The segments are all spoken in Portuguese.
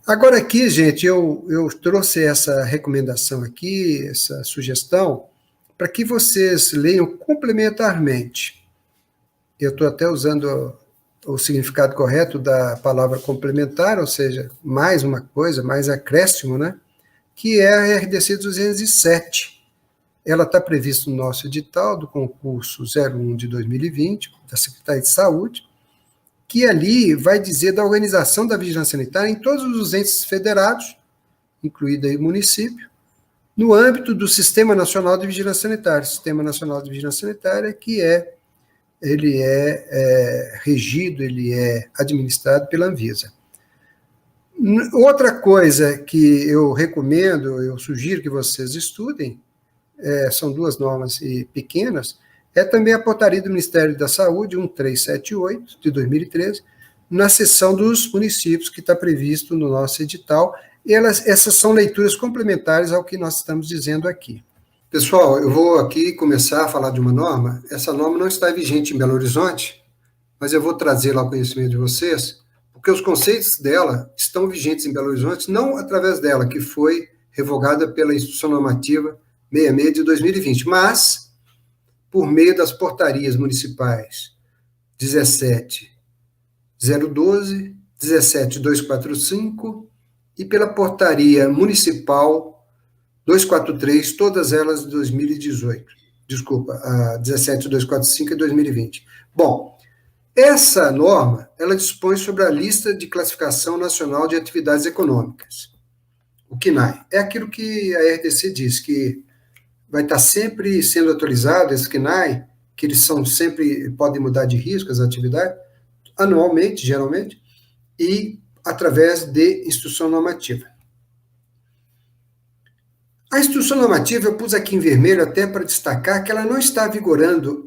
Agora aqui, gente, eu trouxe essa recomendação aqui, essa sugestão, para que vocês leiam complementarmente. Eu estou até usando o significado correto da palavra complementar, ou seja, mais uma coisa, mais acréscimo, né? Que é a RDC 207. Ela está prevista no nosso edital do concurso 01 de 2020, da Secretaria de Saúde, que ali vai dizer da organização da vigilância sanitária em todos os entes federados, incluído aí o município, no âmbito do Sistema Nacional de Vigilância Sanitária. O Sistema Nacional de Vigilância Sanitária ele é regido, ele é administrado pela Anvisa. Outra coisa que eu recomendo, eu sugiro que vocês estudem, são duas normas pequenas, é também a portaria do Ministério da Saúde, 1378, de 2013, na seção dos municípios, que está previsto no nosso edital. Essas são leituras complementares ao que nós estamos dizendo aqui. Pessoal, eu vou aqui começar a falar de uma norma. Essa norma não está vigente em Belo Horizonte, mas eu vou trazer lá ao conhecimento de vocês, porque os conceitos dela estão vigentes em Belo Horizonte, não através dela, que foi revogada pela Instituição Normativa 66 de 2020, mas por meio das portarias municipais 17.012, 17.245 e pela portaria municipal 243, todas elas de 2018. Desculpa, a 17.245 e 2020. Bom, essa norma, ela dispõe sobre a lista de classificação nacional de atividades econômicas, o CNAE. É aquilo que a RDC diz, que vai estar sempre sendo atualizado, esse CNAE, que eles podem mudar de risco as atividades, anualmente, geralmente, e através de instrução normativa. A instrução normativa, eu pus aqui em vermelho até para destacar que ela não está vigorando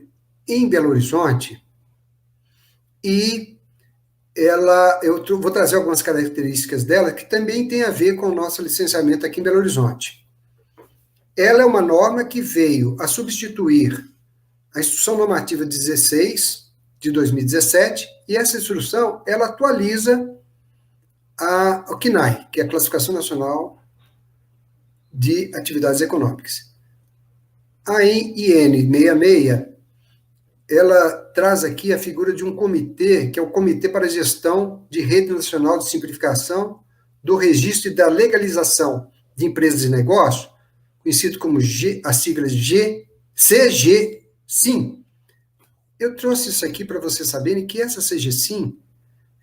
em Belo Horizonte, e eu vou trazer algumas características dela que também tem a ver com o nosso licenciamento aqui em Belo Horizonte. Ela é uma norma que veio a substituir a Instrução Normativa 16, de 2017, e essa instrução, ela atualiza o CNAE, que é a Classificação Nacional de Atividades Econômicas. A IN 66, ela traz aqui a figura de um comitê, que é o Comitê para a Gestão de Rede Nacional de Simplificação do Registro e da Legalização de Empresas e Negócios, conhecido como a sigla CGSIM. Eu trouxe isso aqui para vocês saberem que essa CGSIM,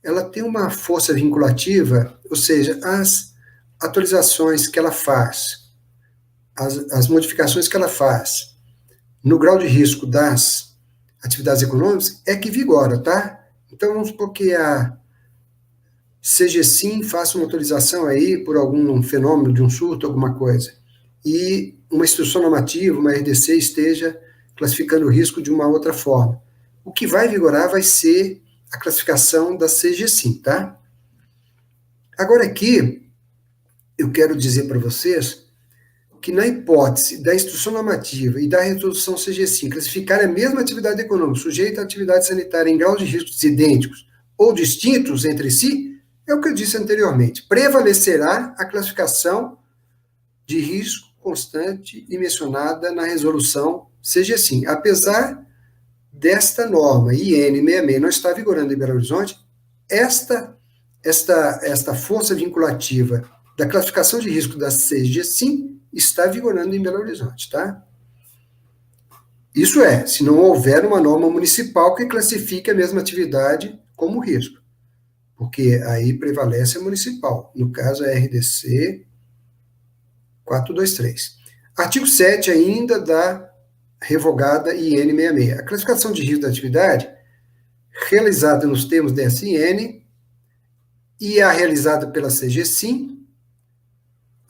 ela tem uma força vinculativa, ou seja, as atualizações que ela faz, as modificações que ela faz no grau de risco das atividades econômicas é que vigora, tá? Então, vamos supor que a CGSIM faça uma atualização aí por algum fenômeno de um surto, alguma coisa, e uma instrução normativa, uma RDC, esteja classificando o risco de uma outra forma. O que vai vigorar vai ser a classificação da CGSIM, tá? Agora aqui, eu quero dizer para vocês que na hipótese da instrução normativa e da resolução CGSIM classificar a mesma atividade econômica sujeita à atividade sanitária em graus de riscos idênticos ou distintos entre si, é o que eu disse anteriormente, prevalecerá a classificação de risco constante e mencionada na resolução CGSIM. Apesar desta norma, IN 66, não está vigorando em Belo Horizonte, esta força vinculativa da classificação de risco da CGSIM está vigorando em Belo Horizonte, tá? Isso é, se não houver uma norma municipal que classifique a mesma atividade como risco, porque aí prevalece a municipal, no caso a RDC 423. Artigo 7 ainda da revogada IN 66. A classificação de risco da atividade realizada nos termos dessa IN e a realizada pela CGSIM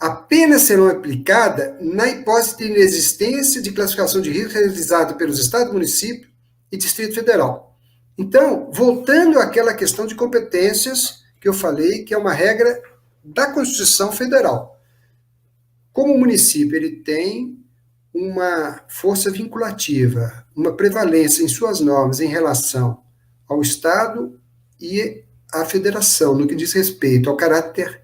apenas serão aplicadas na hipótese de inexistência de classificação de risco realizada pelos Estados, município e Distrito Federal. Então, voltando àquela questão de competências que eu falei, que é uma regra da Constituição Federal. Como o município ele tem uma força vinculativa, uma prevalência em suas normas em relação ao Estado e à Federação, no que diz respeito ao caráter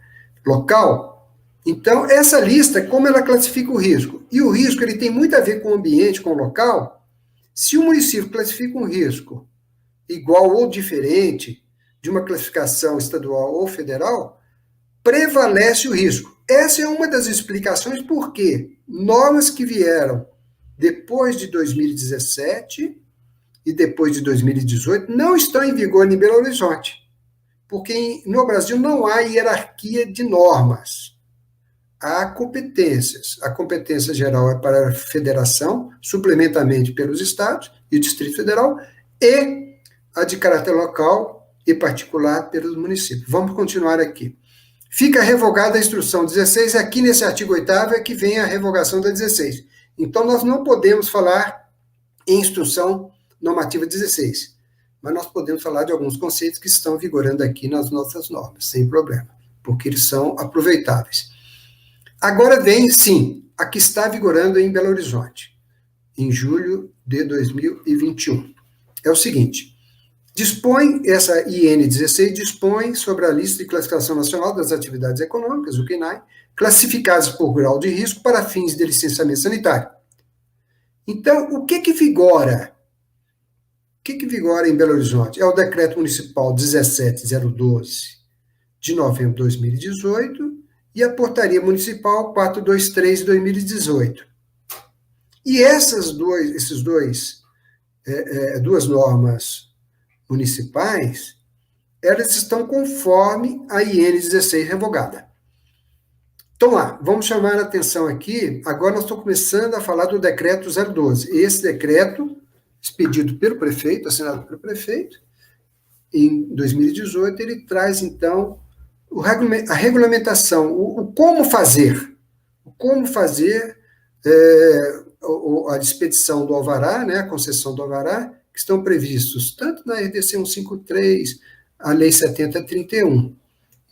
local, então essa lista, como ela classifica o risco? E o risco ele tem muito a ver com o ambiente, com o local. Se o município classifica um risco igual ou diferente de uma classificação estadual ou federal, prevalece o risco. Essa é uma das explicações por que normas que vieram depois de 2017 e depois de 2018 não estão em vigor em Belo Horizonte, porque no Brasil não há hierarquia de normas. Há competências. A competência geral é para a federação, suplementamente pelos estados e o Distrito Federal, e a de caráter local e particular pelos municípios. Vamos continuar aqui. Fica revogada a instrução 16, aqui nesse artigo 8º é que vem a revogação da 16. Então, nós não podemos falar em instrução normativa 16, mas nós podemos falar de alguns conceitos que estão vigorando aqui nas nossas normas, sem problema, porque eles são aproveitáveis. Agora vem, sim, a que está vigorando em Belo Horizonte, em julho de 2021. É o seguinte: essa IN 16 dispõe sobre a lista de classificação nacional das atividades econômicas, o CNAE, classificadas por grau de risco para fins de licenciamento sanitário. Então, o que vigora? O que vigora em Belo Horizonte? É o Decreto Municipal 17012, de novembro de 2018, e a Portaria Municipal 423, de 2018. E essas duas normas municipais, elas estão conforme a IN 16 revogada. Então lá, vamos chamar a atenção aqui, agora nós estamos começando a falar do decreto 012. Esse decreto, expedido pelo prefeito, assinado pelo prefeito, em 2018, ele traz então a regulamentação, o como fazer a expedição do alvará, né, a concessão do alvará, que estão previstos tanto na RDC 153, a Lei 7031.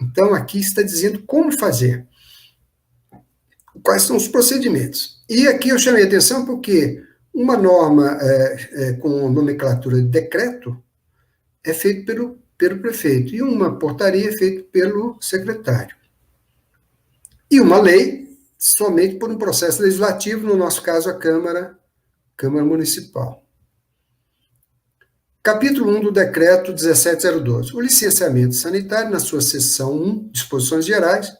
Então, aqui está dizendo como fazer, quais são os procedimentos. E aqui eu chamei a atenção porque uma norma com nomenclatura de decreto é feita pelo prefeito, e uma portaria é feita pelo secretário. E uma lei somente por um processo legislativo, no nosso caso, a Câmara Municipal. Capítulo 1 do Decreto 17012. O licenciamento sanitário, na sua seção 1, disposições gerais,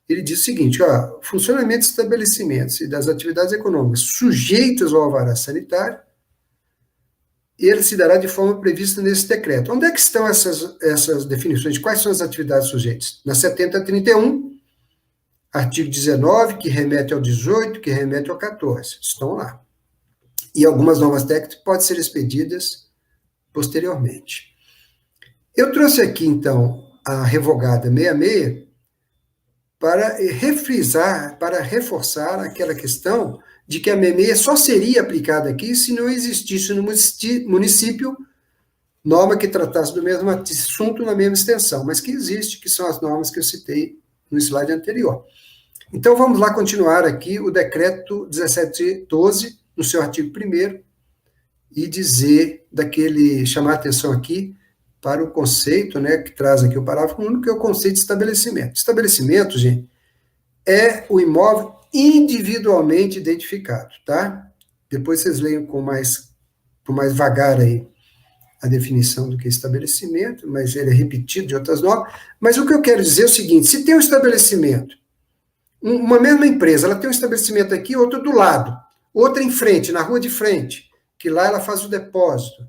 ele diz o seguinte: o funcionamento de estabelecimentos e das atividades econômicas sujeitas ao alvará sanitário, ele se dará de forma prevista nesse decreto. Onde é que estão essas definições? Quais são as atividades sujeitas? Na 7031, artigo 19, que remete ao 18, que remete ao 14. Estão lá. E algumas novas técnicas podem ser expedidas posteriormente. Eu trouxe aqui, então, a revogada 66 para refrisar, para reforçar aquela questão de que a 66 só seria aplicada aqui se não existisse no município norma que tratasse do mesmo assunto na mesma extensão, mas que existe, que são as normas que eu citei no slide anterior. Então, vamos lá continuar aqui o decreto 1712, no seu artigo 1º, e chamar a atenção aqui para o conceito, né, que traz aqui o parágrafo único, que é o conceito de estabelecimento. Estabelecimento, gente, é o imóvel individualmente identificado, tá? Depois vocês leiam com mais vagar aí a definição do que é estabelecimento, mas ele é repetido de outras normas. Mas o que eu quero dizer é o seguinte: se tem um estabelecimento, uma mesma empresa, ela tem um estabelecimento aqui, outro do lado, outra em frente, na rua de frente, que lá ela faz o depósito.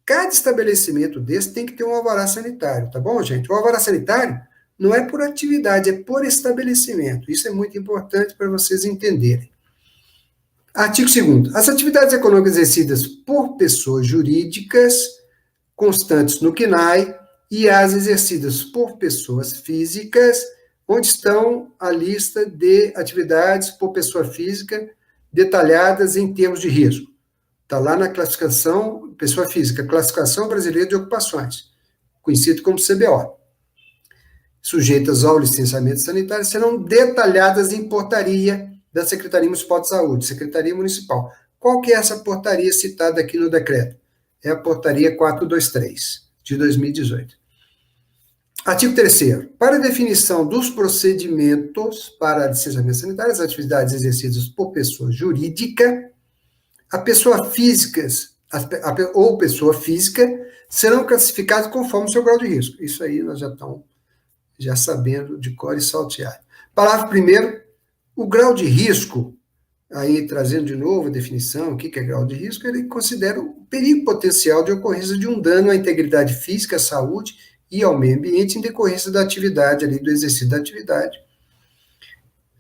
Cada estabelecimento desse tem que ter um alvará sanitário, tá bom, gente? O alvará sanitário não é por atividade, é por estabelecimento. Isso é muito importante para vocês entenderem. Artigo 2º. As atividades econômicas exercidas por pessoas jurídicas constantes no CNAE e as exercidas por pessoas físicas, onde estão a lista de atividades por pessoa física detalhadas em termos de risco. Está lá na classificação, pessoa física, Classificação Brasileira de Ocupações, conhecido como CBO. Sujeitas ao licenciamento sanitário serão detalhadas em portaria da Secretaria Municipal de Saúde, Secretaria Municipal. Qual que é essa portaria citada aqui no decreto? É a portaria 423, de 2018. Artigo 3º. Para a definição dos procedimentos para licenciamento sanitário, as atividades exercidas por pessoa jurídica, a pessoa física ou pessoa física serão classificados conforme o seu grau de risco. Isso aí nós já estamos sabendo de cor e salteado. Parágrafo 1º. O grau de risco, aí trazendo de novo a definição, o que é grau de risco, ele considera o perigo potencial de ocorrência de um dano à integridade física, à saúde e ao meio ambiente em decorrência da atividade, ali, do exercício da atividade.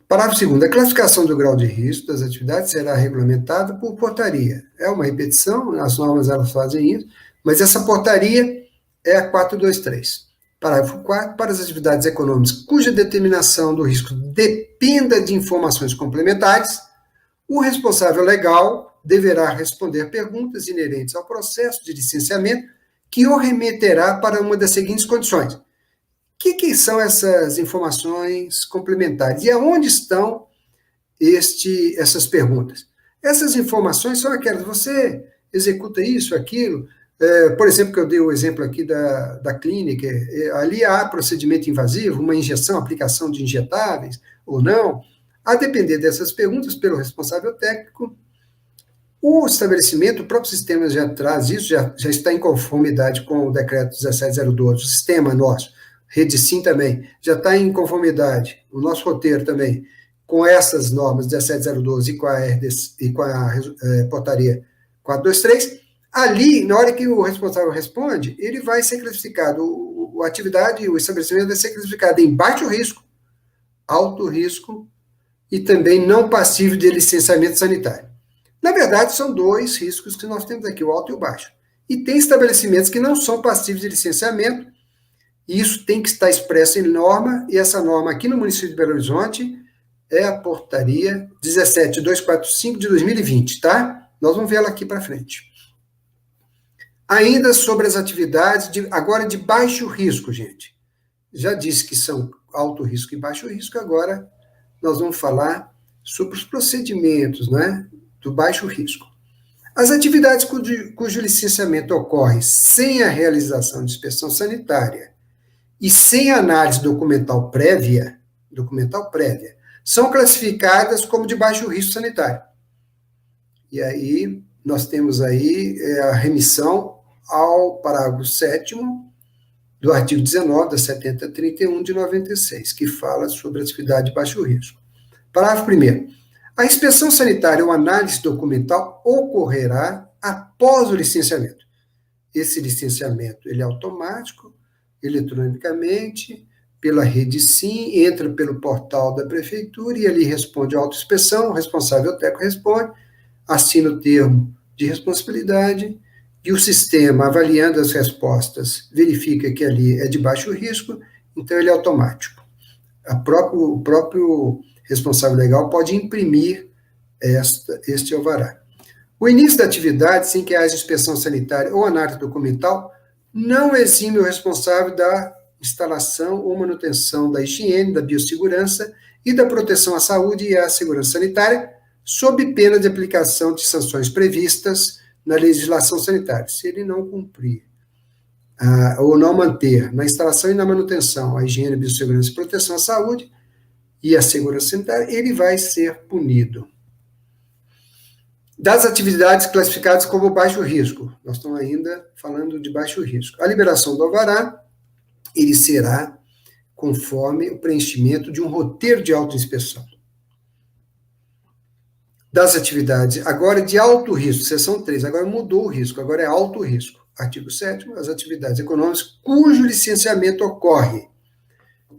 Parágrafo 2º. A classificação do grau de risco das atividades será regulamentada por portaria. É uma repetição, as normas elas fazem isso, mas essa portaria é a 423. Parágrafo 4º. Para as atividades econômicas cuja determinação do risco dependa de informações complementares, o responsável legal deverá responder perguntas inerentes ao processo de licenciamento que o remeterá para uma das seguintes condições. O que são essas informações complementares? E aonde estão essas perguntas? Essas informações são aquelas, você executa isso, aquilo, por exemplo, que eu dei o exemplo aqui da clínica, ali há procedimento invasivo, uma injeção, aplicação de injetáveis ou não, a depender dessas perguntas pelo responsável técnico, o estabelecimento, o próprio sistema já traz isso, já está em conformidade com o decreto 1702, o sistema nosso, Rede Sim também, já está em conformidade, o nosso roteiro também, com essas normas 17012 e com a portaria 423, ali, na hora que o responsável responde, ele vai ser classificado, a atividade, o estabelecimento vai ser classificado em baixo risco, alto risco e também não passível de licenciamento sanitário. Na verdade, são dois riscos que nós temos aqui, o alto e o baixo. E tem estabelecimentos que não são passíveis de licenciamento, e isso tem que estar expresso em norma, e essa norma aqui no município de Belo Horizonte é a portaria 17245 de 2020, tá? Nós vamos ver ela aqui para frente. Ainda sobre as atividades, agora de baixo risco, gente. Já disse que são alto risco e baixo risco, agora nós vamos falar sobre os procedimentos, né, do baixo risco. As atividades cujo licenciamento ocorre sem a realização de inspeção sanitária e sem análise documental prévia, são classificadas como de baixo risco sanitário. E aí, nós temos aí a remissão ao parágrafo 7º do artigo 19 da 7031 de 96, que fala sobre atividade de baixo risco. Parágrafo 1º. A inspeção sanitária ou análise documental ocorrerá após o licenciamento. Esse licenciamento ele é automático, eletronicamente, pela Rede Sim, entra pelo portal da prefeitura e ali responde a autoinspeção, o responsável técnico responde, assina o termo de responsabilidade e o sistema, avaliando as respostas, verifica que ali é de baixo risco, então ele é automático. O próprio responsável legal pode imprimir este alvará. O início da atividade, sem que haja inspeção sanitária ou análise documental, não exime o responsável da instalação ou manutenção da higiene, da biossegurança e da proteção à saúde e à segurança sanitária, sob pena de aplicação de sanções previstas na legislação sanitária. Se ele não cumprir ou não manter na instalação e na manutenção a higiene, a biossegurança e proteção à saúde e à segurança sanitária, ele vai ser punido. Das atividades classificadas como baixo risco, nós estamos ainda falando de baixo risco. A liberação do alvará, ele será conforme o preenchimento de um roteiro de autoinspeção. Das atividades, agora de alto risco, seção 3, agora mudou o risco, agora é alto risco. Artigo 7º, as atividades econômicas cujo licenciamento ocorre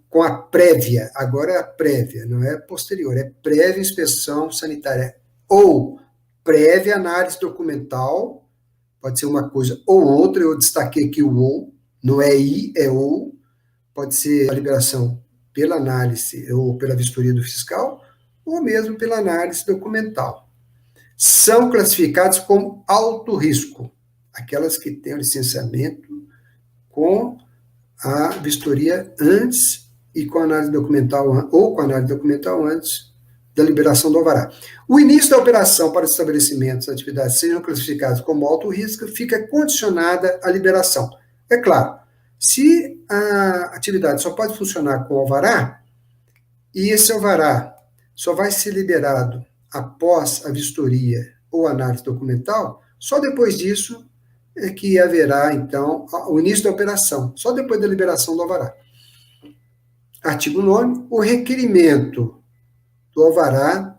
com a prévia, agora é a prévia, não é posterior, é prévia inspeção sanitária ou prévia análise documental, pode ser uma coisa ou outra, eu destaquei aqui o ou, não é i, é ou, pode ser a liberação pela análise ou pela vistoria do fiscal, ou mesmo pela análise documental. São classificados como alto risco, aquelas que têm o licenciamento com a vistoria antes e com a análise documental, ou com a análise documental antes da liberação do alvará. O início da operação para os estabelecimentos e atividades sejam classificados como alto risco fica condicionada à liberação. É claro, se a atividade só pode funcionar com alvará, e esse alvará só vai ser liberado após a vistoria ou análise documental, só depois disso é que haverá, então, o início da operação, só depois da liberação do alvará. Artigo 9º, o requerimento do alvará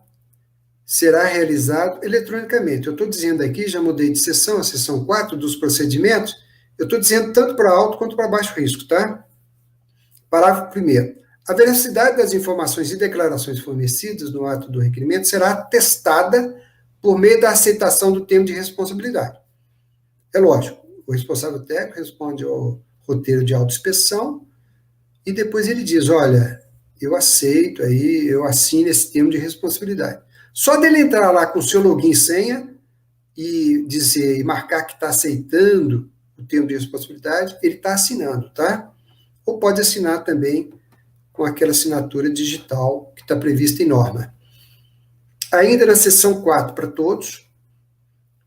será realizado eletronicamente. Eu estou dizendo aqui, já mudei de seção, a seção 4 dos procedimentos, eu estou dizendo tanto para alto quanto para baixo risco, tá? Parágrafo 1º. A veracidade das informações e declarações fornecidas no ato do requerimento será atestada por meio da aceitação do termo de responsabilidade. É lógico, o responsável técnico responde ao roteiro de autoinspeção e depois ele diz, olha, eu aceito aí, eu assino esse termo de responsabilidade. Só dele entrar lá com o seu login e senha e dizer, e marcar que está aceitando o termo de responsabilidade, ele está assinando, tá? Ou pode assinar também com aquela assinatura digital que está prevista em norma. Ainda na seção 4 para todos,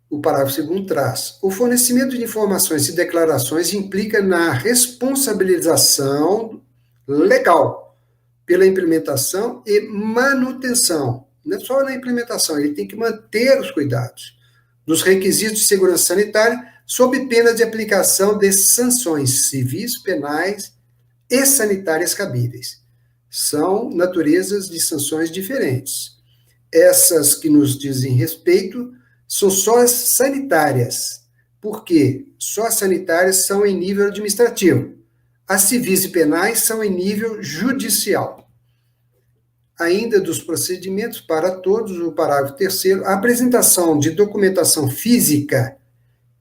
o parágrafo 2º traz: o fornecimento de informações e declarações implica na responsabilização legal pela implementação e manutenção. Não é só na implementação, ele tem que manter os cuidados dos requisitos de segurança sanitária sob pena de aplicação de sanções civis, penais e sanitárias cabíveis. São naturezas de sanções diferentes. Essas que nos dizem respeito são só as sanitárias. Por quê? Só as sanitárias são em nível administrativo. As civis e penais são em nível judicial. Ainda dos procedimentos para todos, o parágrafo 3º, a apresentação de documentação física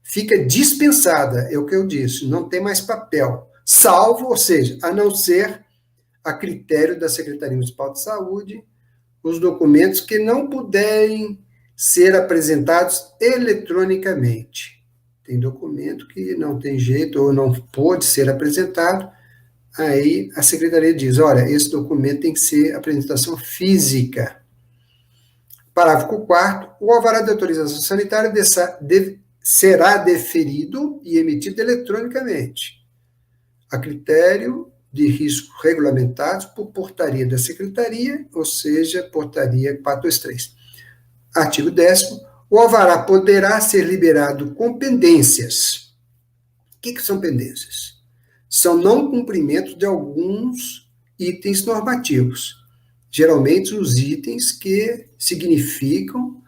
fica dispensada, é o que eu disse, não tem mais papel, salvo, ou seja, a não ser a critério da Secretaria Municipal de Saúde, os documentos que não puderem ser apresentados eletronicamente. Tem documento que não tem jeito ou não pode ser apresentado, aí a Secretaria diz, olha, esse documento tem que ser apresentação física. Parágrafo 4º, o alvará de autorização sanitária será deferido e emitido eletronicamente, a critério de risco regulamentados por portaria da Secretaria, ou seja, portaria 423. Artigo 10º, o alvará poderá ser liberado com pendências. O que são pendências? São não cumprimentos de alguns itens normativos, geralmente os itens que significam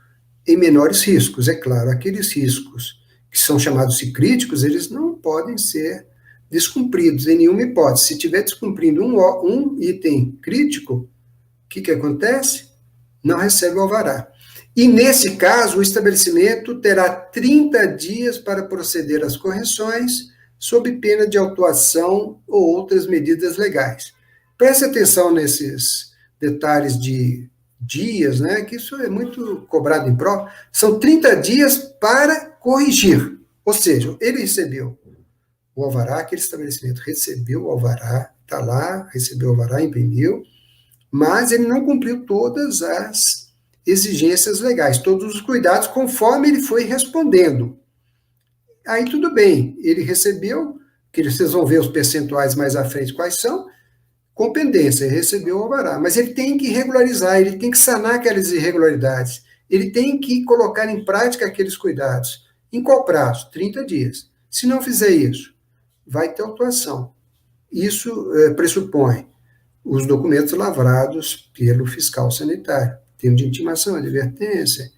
em menores riscos. É claro, aqueles riscos que são chamados de críticos, eles não podem ser descumpridos em nenhuma hipótese. Se estiver descumprindo um item crítico, o que acontece? Não recebe o alvará. E, nesse caso, o estabelecimento terá 30 dias para proceder às correções, sob pena de autuação ou outras medidas legais. Preste atenção nesses detalhes de dias, né, que isso é muito cobrado em prova. São 30 dias para corrigir. Ou seja, ele recebeu o alvará, aquele estabelecimento recebeu o alvará, está lá, recebeu o alvará, imprimiu, mas ele não cumpriu todas as exigências legais, todos os cuidados, conforme ele foi respondendo. Aí tudo bem, ele recebeu, que vocês vão ver os percentuais mais à frente quais são, com pendência, ele recebeu o alvará, mas ele tem que regularizar, ele tem que sanar aquelas irregularidades, ele tem que colocar em prática aqueles cuidados. Em qual prazo? 30 dias. Se não fizer isso, vai ter autuação. Isso pressupõe os documentos lavrados pelo fiscal sanitário, termo de intimação, advertência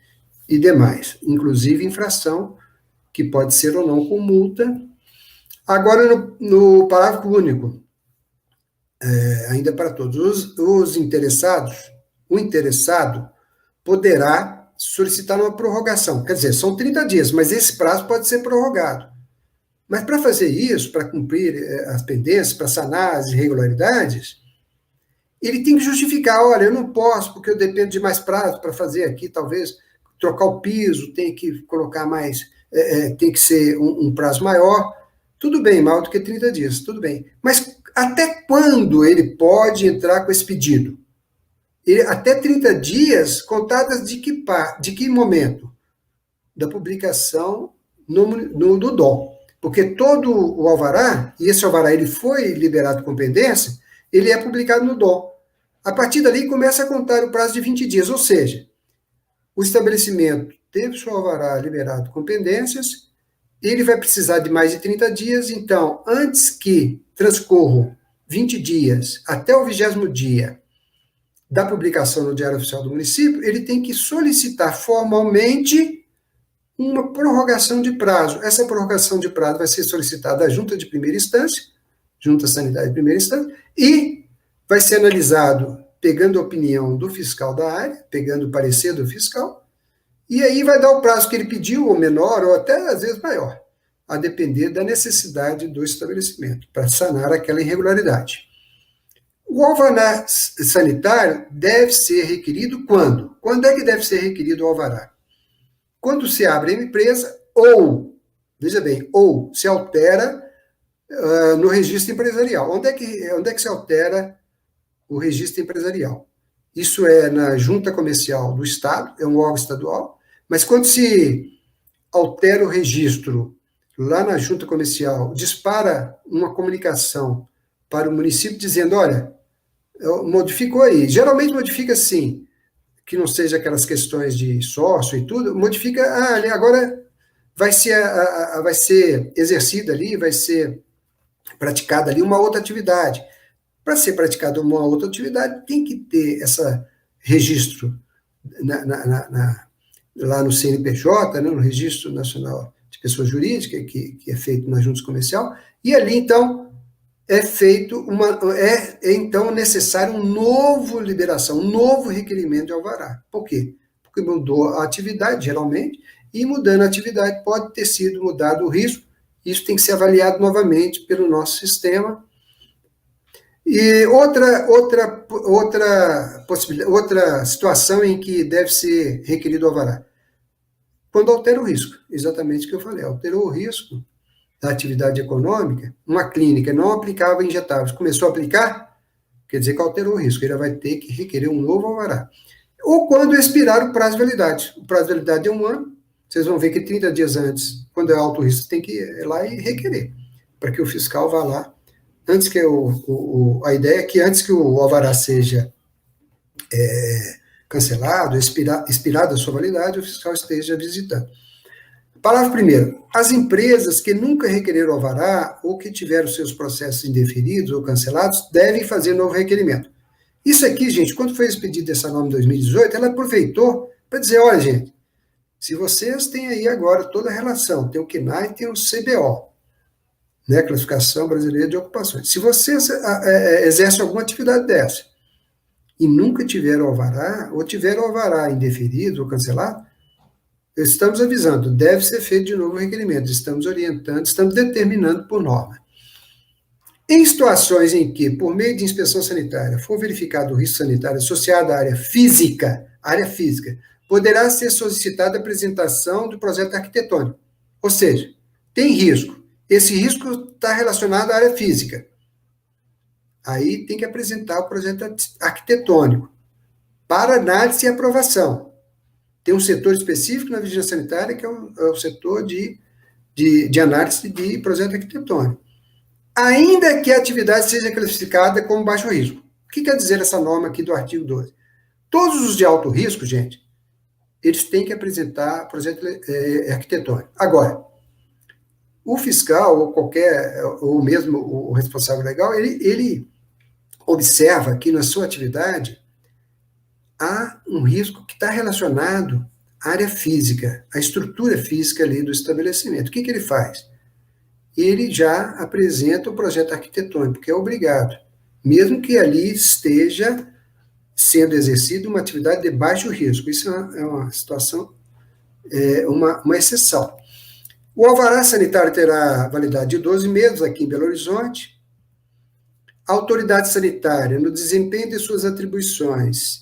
e demais, inclusive infração, que pode ser ou não com multa. Agora, no parágrafo único, ainda para todos, os interessados, o interessado poderá solicitar uma prorrogação. Quer dizer, são 30 dias, mas esse prazo pode ser prorrogado. Mas para fazer isso, para cumprir as pendências, para sanar as irregularidades, ele tem que justificar, olha, eu não posso, porque eu dependo de mais prazo para fazer aqui, talvez trocar o piso, tem que colocar mais, tem que ser um prazo maior. Tudo bem, maior do que 30 dias, tudo bem. Mas até quando ele pode entrar com esse pedido? Até 30 dias, contadas de que momento? Da publicação do DOM. Porque todo o alvará, e esse alvará ele foi liberado com pendência, ele é publicado no DOM. A partir dali começa a contar o prazo de 20 dias, ou seja, o estabelecimento teve seu alvará liberado com pendências, ele vai precisar de mais de 30 dias, então, antes que transcorram 20 dias até o 20º dia da publicação no Diário Oficial do Município, ele tem que solicitar formalmente uma prorrogação de prazo. Essa prorrogação de prazo vai ser solicitada à Junta de Primeira Instância, Junta Sanitária de Primeira Instância, e vai ser analisado pegando a opinião do fiscal da área, pegando o parecer do fiscal, e aí vai dar o prazo que ele pediu, ou menor, ou até às vezes maior, a depender da necessidade do estabelecimento, para sanar aquela irregularidade. O alvará sanitário deve ser requerido quando? Quando é que deve ser requerido o alvará? Quando se abre a empresa ou, veja bem, ou se altera no registro empresarial. Onde é que se altera o registro empresarial? Isso é na Junta Comercial do Estado, é um órgão estadual, mas quando se altera o registro lá na Junta Comercial, dispara uma comunicação para o município dizendo, olha, modificou aí. Geralmente modifica assim, que não seja aquelas questões de sócio e tudo, modifica, agora vai ser exercida ali, vai ser praticada ali uma outra atividade. Para ser praticada uma outra atividade, tem que ter esse registro lá no CNPJ, né, no Registro Nacional de Pessoa Jurídica, que é feito na Junta Comercial, e ali, então, então necessário um novo liberação, um novo requerimento de alvará. Por quê? Porque mudou a atividade, geralmente, e mudando a atividade pode ter sido mudado o risco, isso tem que ser avaliado novamente pelo nosso sistema. E outra situação em que deve ser requerido o alvará, quando altera o risco, exatamente o que eu falei, alterou o risco da atividade econômica, uma clínica não aplicava injetáveis, começou a aplicar, quer dizer que alterou o risco, ele vai ter que requerer um novo alvará. Ou quando expirar o prazo de validade. O prazo de validade é 1 ano, vocês vão ver que 30 dias antes, quando é alto risco, tem que ir lá e requerer, para que o fiscal vá lá, antes que a ideia é que antes que o alvará seja cancelado, expirada a sua validade, o fiscal esteja visitando. Parágrafo 1º. As empresas que nunca requereram alvará ou que tiveram seus processos indeferidos ou cancelados devem fazer novo requerimento. Isso aqui, gente, quando foi expedida essa norma em 2018, ela aproveitou para dizer, olha, gente, se vocês têm aí agora toda a relação, tem o CNAE e tem o CBO, né, Classificação Brasileira de Ocupações. Se vocês exercem alguma atividade dessa e nunca tiveram alvará, ou tiveram alvará indeferido ou cancelado, estamos avisando, deve ser feito de novo o requerimento, estamos orientando, estamos determinando por norma. Em situações em que, por meio de inspeção sanitária, for verificado o risco sanitário associado à área física, poderá ser solicitada a apresentação do projeto arquitetônico. Ou seja, tem risco. Esse risco está relacionado à área física. Aí tem que apresentar o projeto arquitetônico para análise e aprovação. Tem um setor específico na vigilância sanitária, que é o setor de análise de projeto arquitetônico. Ainda que a atividade seja classificada como baixo risco. O que quer dizer essa norma aqui do artigo 12? Todos os de alto risco, gente, eles têm que apresentar projeto arquitetônico. Agora, o fiscal, ou mesmo o responsável legal, ele observa que na sua atividade há um risco que está relacionado à área física, à estrutura física ali do estabelecimento. O que ele faz? Ele já apresenta o projeto arquitetônico, que é obrigado, mesmo que ali esteja sendo exercida uma atividade de baixo risco. Isso é uma situação, uma exceção. O alvará sanitário terá validade de 12 meses aqui em Belo Horizonte. A autoridade sanitária, no desempenho de suas atribuições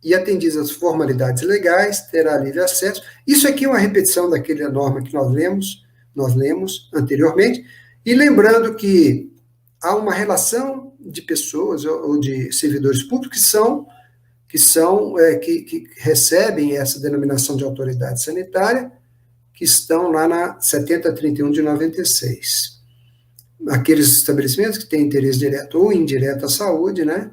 e atendidas as formalidades legais, terá livre acesso. Isso aqui é uma repetição daquela norma que nós lemos anteriormente, e lembrando que há uma relação de pessoas ou de servidores públicos que recebem essa denominação de autoridade sanitária, que estão lá na 7031 de 96. Aqueles estabelecimentos que têm interesse direto ou indireto à saúde, né?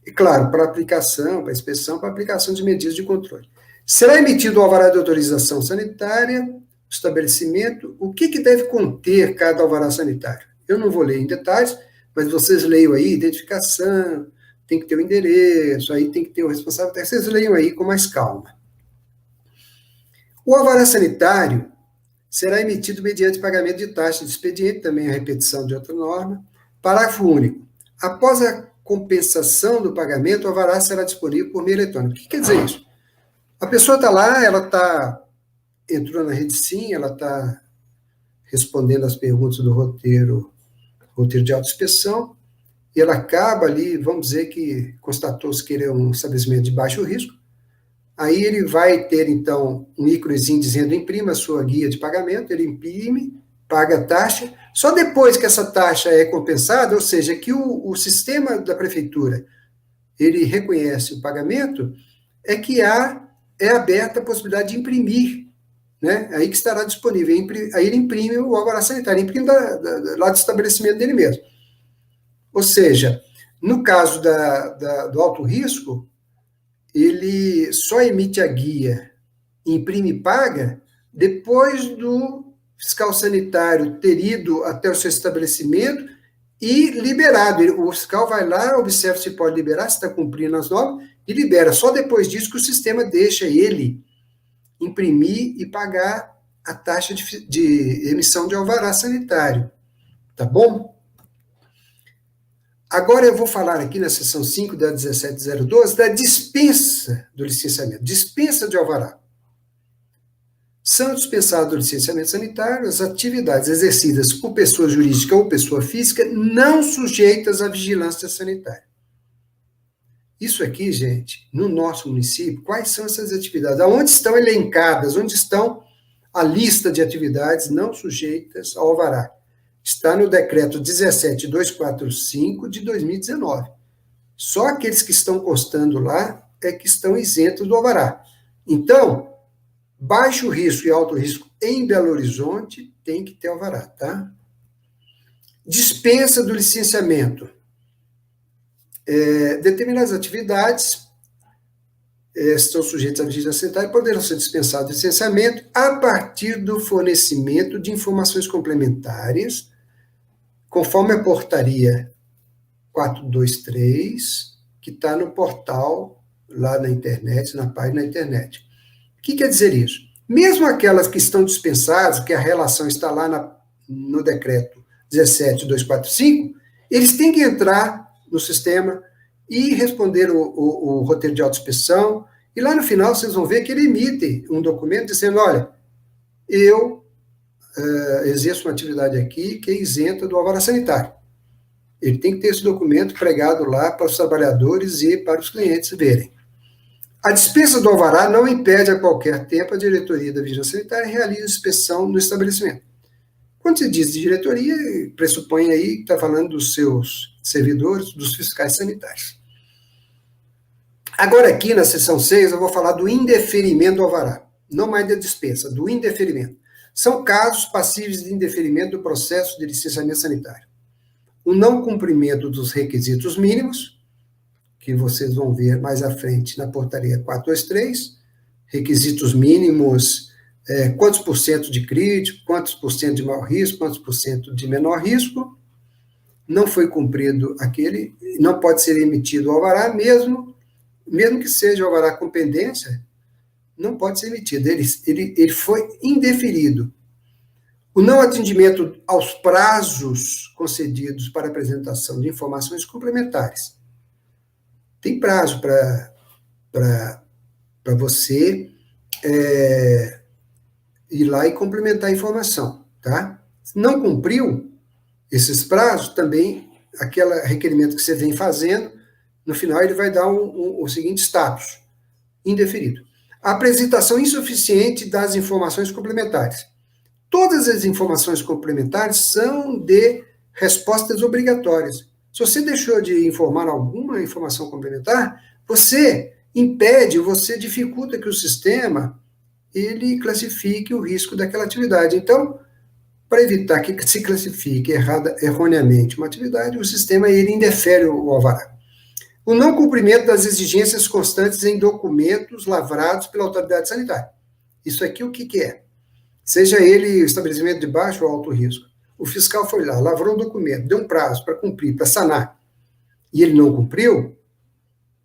E, claro, para aplicação, para inspeção, para aplicação de medidas de controle. Será emitido o alvará de autorização sanitária, estabelecimento, o que deve conter cada alvará sanitário? Eu não vou ler em detalhes, mas vocês leiam aí, identificação, tem que ter o endereço, aí tem que ter o responsável, vocês leiam aí com mais calma. O alvará sanitário será emitido mediante pagamento de taxa de expediente, também a repetição de outra norma. Parágrafo único. Após a compensação do pagamento, o alvará será disponível por meio eletrônico. O que quer dizer isso? A pessoa está lá, ela entrou na rede sim, ela está respondendo as perguntas do roteiro de autoinspeção, e ela acaba ali, vamos dizer que constatou-se que ele é um estabelecimento de baixo risco, aí ele vai ter, então, um íconezinho dizendo imprima a sua guia de pagamento, ele imprime, paga a taxa, só depois que essa taxa é compensada, ou seja, que o sistema da prefeitura, ele reconhece o pagamento, é que é aberta a possibilidade de imprimir, né? Aí que estará disponível, aí ele imprime o alvará sanitário, imprime lá do estabelecimento dele mesmo. Ou seja, no caso do alto risco, ele só emite a guia, imprime e paga, depois do fiscal sanitário ter ido até o seu estabelecimento e liberado. O fiscal vai lá, observa se pode liberar, se está cumprindo as normas, e libera. Só depois disso que o sistema deixa ele imprimir e pagar a taxa de emissão de alvará sanitário. Tá bom? Agora eu vou falar aqui na seção 5 da 17012 da dispensa do licenciamento, dispensa de alvará. São dispensadas do licenciamento sanitário as atividades exercidas por pessoa jurídica ou pessoa física não sujeitas à vigilância sanitária. Isso aqui, gente, no nosso município, quais são essas atividades? Onde estão elencadas? Onde estão a lista de atividades não sujeitas ao alvará? Está no decreto 17245 de 2019. Só aqueles que estão constando lá é que estão isentos do alvará. Então, baixo risco e alto risco em Belo Horizonte tem que ter alvará, tá? Dispensa do licenciamento. Determinadas atividades estão sujeitas à vigilância sanitária e poderão ser dispensadas do licenciamento a partir do fornecimento de informações complementares, conforme a portaria 423, que está no portal, lá na internet, na página da internet. O que quer dizer isso? Mesmo aquelas que estão dispensadas, que a relação está lá no decreto 17245, eles têm que entrar no sistema e responder o roteiro de autoinspeção, e lá no final vocês vão ver que ele emite um documento dizendo, olha, eu exerço uma atividade aqui que é isenta do alvará sanitário. Ele tem que ter esse documento pregado lá para os trabalhadores e para os clientes verem. A dispensa do alvará não impede a qualquer tempo a diretoria da vigilância sanitária realize inspeção no estabelecimento. Quando se diz de diretoria, pressupõe aí que está falando dos seus servidores, dos fiscais sanitários. Agora aqui na seção 6 eu vou falar do indeferimento do alvará, não mais da dispensa, do indeferimento. São casos passíveis de indeferimento do processo de licenciamento sanitário. O não cumprimento dos requisitos mínimos, que vocês vão ver mais à frente na portaria 423, requisitos mínimos, quantos por cento de crítico, quantos por cento de maior risco, quantos por cento de menor risco, não foi cumprido aquele, não pode ser emitido o alvará, mesmo que seja o alvará com pendência, não pode ser emitido, ele foi indeferido. O não atendimento aos prazos concedidos para apresentação de informações complementares. Tem prazo para você ir lá e complementar a informação, tá? Se não cumpriu esses prazos, também, aquele requerimento que você vem fazendo, no final ele vai dar o seguinte status, indeferido. A apresentação insuficiente das informações complementares. Todas as informações complementares são de respostas obrigatórias. Se você deixou de informar alguma informação complementar, você impede, você dificulta que o sistema ele classifique o risco daquela atividade. Então, para evitar que se classifique erroneamente uma atividade, o sistema ele indefere o alvará. O não cumprimento das exigências constantes em documentos lavrados pela autoridade sanitária. Isso aqui o que é? Seja ele estabelecimento de baixo ou alto risco. O fiscal foi lá, lavrou um documento, deu um prazo para cumprir, para sanar, e ele não cumpriu,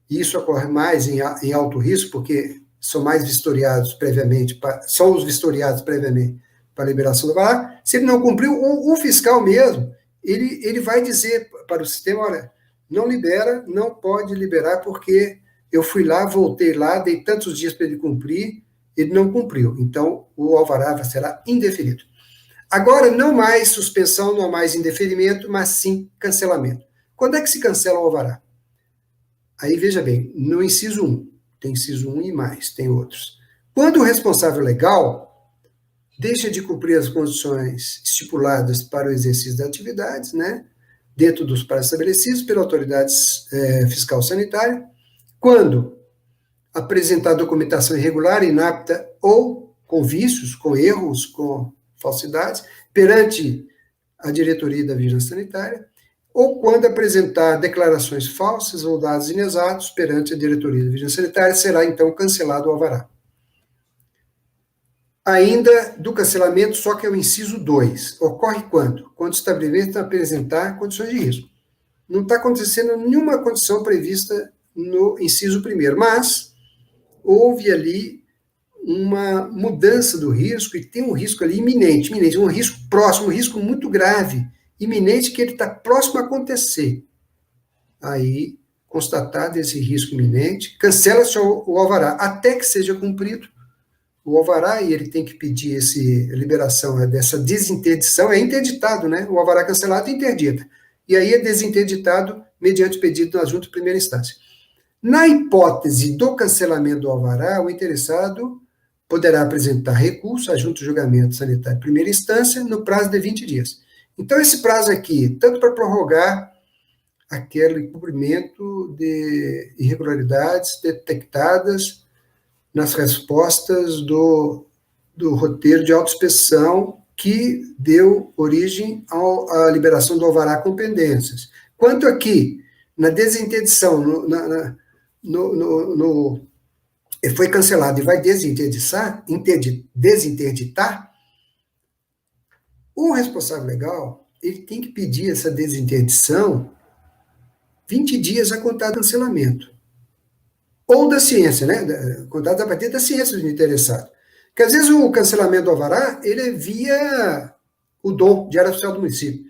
e isso ocorre mais em alto risco, porque são mais vistoriados previamente, são os vistoriados previamente para a liberação do alvará. Se ele não cumpriu, o fiscal mesmo, ele vai dizer para o sistema, olha, não libera, não pode liberar, porque eu fui lá, voltei lá, dei tantos dias para ele cumprir, ele não cumpriu. Então, o alvará será indeferido. Agora, não mais suspensão, não mais indeferimento, mas sim cancelamento. Quando é que se cancela o alvará? Aí, veja bem, no inciso 1, tem inciso 1 e mais, tem outros. Quando o responsável legal deixa de cumprir as condições estipuladas para o exercício das atividades, né, dentro dos prazos estabelecidos pela autoridade fiscal sanitária, quando apresentar documentação irregular, inapta ou com vícios, com erros, com falsidades, perante a diretoria da Vigilância Sanitária, ou quando apresentar declarações falsas ou dados inexatos perante a diretoria da Vigilância Sanitária, será então cancelado o alvará. Ainda do cancelamento, só que é o inciso 2. Ocorre quando? Quando o estabelecimento apresentar condições de risco. Não está acontecendo nenhuma condição prevista no inciso 1º, mas houve ali uma mudança do risco, e tem um risco ali iminente, um risco próximo, um risco muito grave, iminente, que ele está próximo a acontecer. Aí, constatado esse risco iminente, cancela-se o alvará, até que seja cumprido o alvará, e ele tem que pedir essa liberação dessa desinterdição, é interditado, né? O alvará cancelado é interdita. E aí é desinterditado mediante pedido na junta de primeira instância. Na hipótese do cancelamento do alvará, o interessado poderá apresentar recurso à junta de julgamento sanitário de primeira instância no prazo de 20 dias. Então, esse prazo aqui, tanto para prorrogar aquele cumprimento de irregularidades detectadas nas respostas do roteiro de autoinspeção que deu origem à liberação do alvará com pendências. Quanto aqui, na desinterdição, foi cancelado e vai desinterditar, o responsável legal, ele tem que pedir essa desinterdição 20 dias a contar do cancelamento. Ou da ciência, né? Contados a partir da ciência do interessado. Porque às vezes o cancelamento do alvará, ele é via o DOM, Diário Oficial do Município.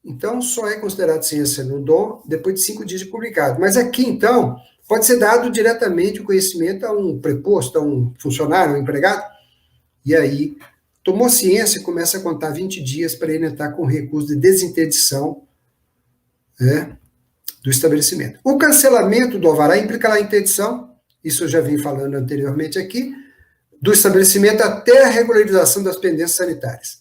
Então, só é considerado ciência no DOM depois de 5 dias de publicado. Mas aqui, então, pode ser dado diretamente o conhecimento a um preposto, a um funcionário, a um empregado, e aí tomou ciência e começa a contar 20 dias para ele entrar com recurso de desinterdição, né, do estabelecimento. O cancelamento do alvará implica a interdição, isso eu já vim falando anteriormente aqui, do estabelecimento até a regularização das pendências sanitárias.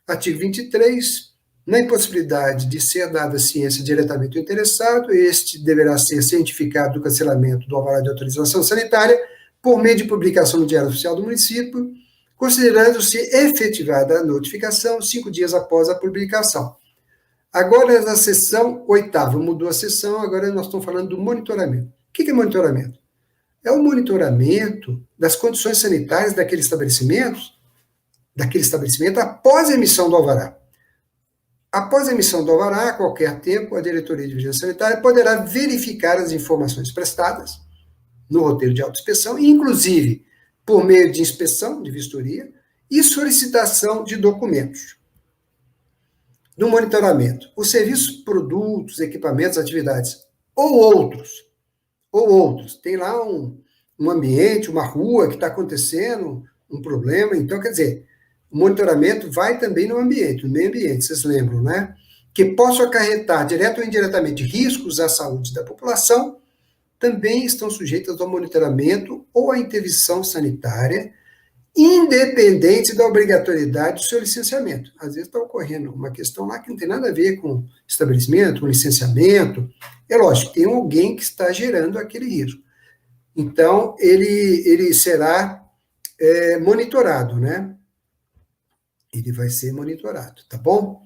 Artigo 23, na impossibilidade de ser dada ciência diretamente ao interessado, este deverá ser cientificado do cancelamento do alvará de autorização sanitária por meio de publicação no Diário Oficial do Município, considerando-se efetivada a notificação 5 dias após a publicação. Agora, na seção 8ª, mudou a seção, agora nós estamos falando do monitoramento. O que é monitoramento? É o monitoramento das condições sanitárias daquele estabelecimento após a emissão do alvará. Após a emissão do alvará, a qualquer tempo, a Diretoria de Vigilância Sanitária poderá verificar as informações prestadas no roteiro de autoinspeção, inclusive por meio de inspeção, de vistoria, e solicitação de documentos. No monitoramento, os serviços, produtos, equipamentos, atividades, ou outros, tem lá um ambiente, uma rua que está acontecendo, um problema, então, quer dizer, o monitoramento vai também no ambiente, no meio ambiente, vocês lembram, né? Que possam acarretar, direto ou indiretamente, riscos à saúde da população, também estão sujeitas ao monitoramento ou à intervenção sanitária, independente da obrigatoriedade do seu licenciamento. Às vezes está ocorrendo uma questão lá que não tem nada a ver com estabelecimento, com licenciamento. É lógico, tem alguém que está gerando aquele risco. Então, ele será monitorado, né? Ele vai ser monitorado, tá bom?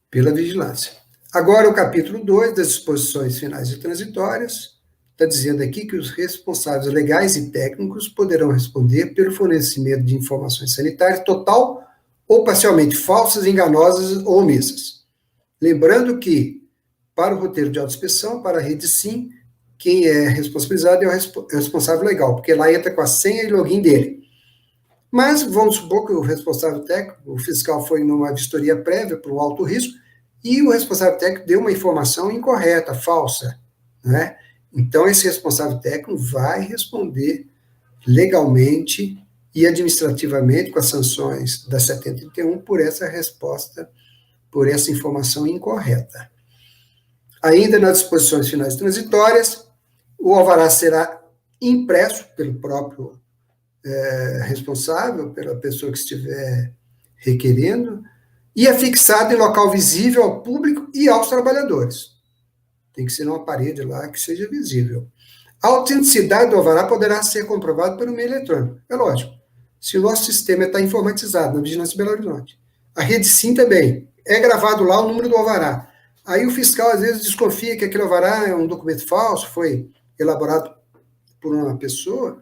Pela vigilância. Agora, o capítulo 2 das disposições finais e transitórias, está dizendo aqui que os responsáveis legais e técnicos poderão responder pelo fornecimento de informações sanitárias total ou parcialmente falsas, enganosas ou omissas. Lembrando que, para o roteiro de autoinspeção, para a rede SIM, quem é responsabilizado é o responsável legal, porque lá entra com a senha e login dele. Mas vamos supor que o responsável técnico, o fiscal foi numa vistoria prévia para o alto risco, e o responsável técnico deu uma informação incorreta, falsa, né? Então, esse responsável técnico vai responder legalmente e administrativamente com as sanções da 7031 por essa resposta, por essa informação incorreta. Ainda nas disposições finais transitórias, o alvará será impresso pelo próprio responsável, pela pessoa que estiver requerendo, e afixado em local visível ao público e aos trabalhadores. Tem que ser numa parede lá que seja visível. A autenticidade do alvará poderá ser comprovada pelo meio eletrônico. É lógico. Se o nosso sistema está informatizado na Vigilância de Belo Horizonte, a rede SIM também, é gravado lá o número do alvará. Aí o fiscal, às vezes, desconfia que aquele alvará é um documento falso, foi elaborado por uma pessoa.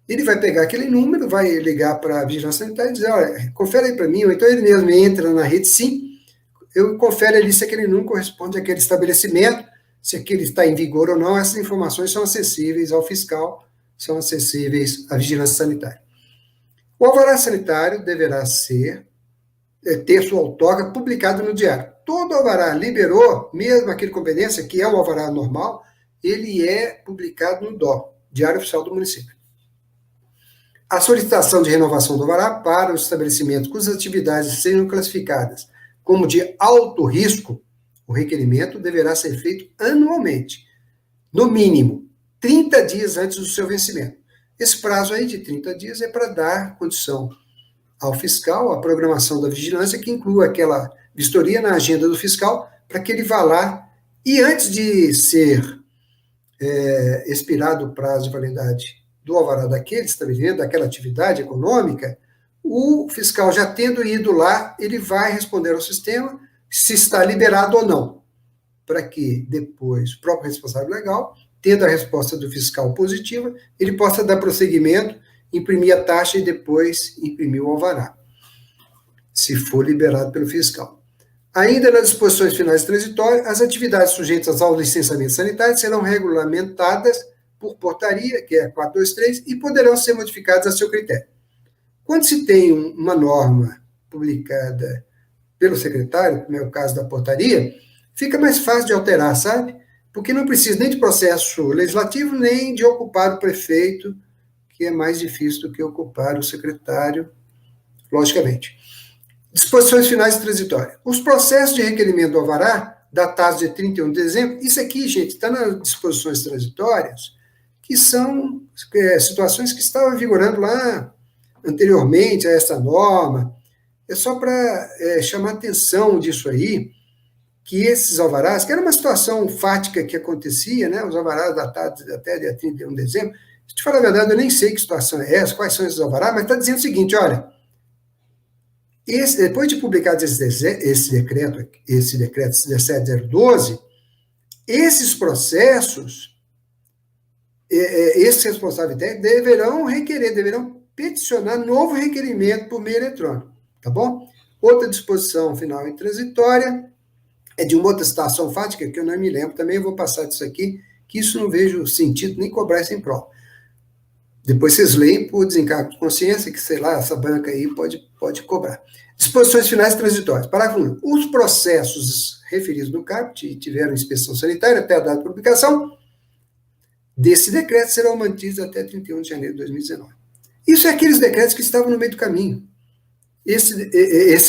Ele vai pegar aquele número, vai ligar para a Vigilância Sanitária e dizer, olha, confere aí para mim, ou então ele mesmo entra na rede SIM, eu confere ali se aquele número corresponde àquele estabelecimento, se aquele está em vigor ou não. Essas informações são acessíveis ao fiscal, são acessíveis à Vigilância Sanitária. O alvará sanitário deverá ter sua outorga publicada no diário. Todo alvará liberou, mesmo aquele competência, que é o alvará normal, ele é publicado no DO, Diário Oficial do Município. A solicitação de renovação do alvará para os estabelecimentos cujas atividades sejam classificadas como de alto risco, o requerimento deverá ser feito anualmente, no mínimo 30 dias antes do seu vencimento. Esse prazo aí de 30 dias é para dar condição ao fiscal, a programação da vigilância, que inclua aquela vistoria na agenda do fiscal, para que ele vá lá e antes de ser expirado o prazo de validade do alvará daquele estabelecimento, daquela atividade econômica, o fiscal já tendo ido lá, ele vai responder ao sistema se está liberado ou não, para que depois o próprio responsável legal, tendo a resposta do fiscal positiva, ele possa dar prosseguimento, imprimir a taxa e depois imprimir o alvará, se for liberado pelo fiscal. Ainda nas disposições finais transitórias, as atividades sujeitas ao licenciamento sanitário serão regulamentadas por portaria, que é a 423, e poderão ser modificadas a seu critério. Quando se tem uma norma publicada pelo secretário, como é o caso da portaria, fica mais fácil de alterar, sabe? Porque não precisa nem de processo legislativo, nem de ocupar o prefeito, que é mais difícil do que ocupar o secretário, logicamente. Disposições finais e transitórias. Os processos de requerimento do alvará, datados de 31 de dezembro, isso aqui, gente, está nas disposições transitórias, que são situações que estavam vigorando lá anteriormente a essa norma. É só para chamar atenção disso aí, que esses alvarás, que era uma situação fática que acontecia, né, os alvarás datados até dia 31 de dezembro, se te falar a verdade, eu nem sei que situação é essa, quais são esses alvarás, mas está dizendo o seguinte, olha, depois de publicado esse decreto 17012, esses processos, esses responsáveis técnicos deverão peticionar novo requerimento por meio eletrônico, tá bom? Outra disposição final e transitória é de uma outra situação fática, que eu não me lembro, também eu vou passar disso aqui, que isso não vejo sentido nem cobrar isso em prol. Depois vocês leem por desencargo de consciência, que, sei lá, essa banca aí pode cobrar. Disposições finais transitórias. Parágrafo 1. Os processos referidos no caput tiveram inspeção sanitária até a data de publicação desse decreto serão mantidos até 31 de janeiro de 2019. Isso é aqueles decretos que estavam no meio do caminho.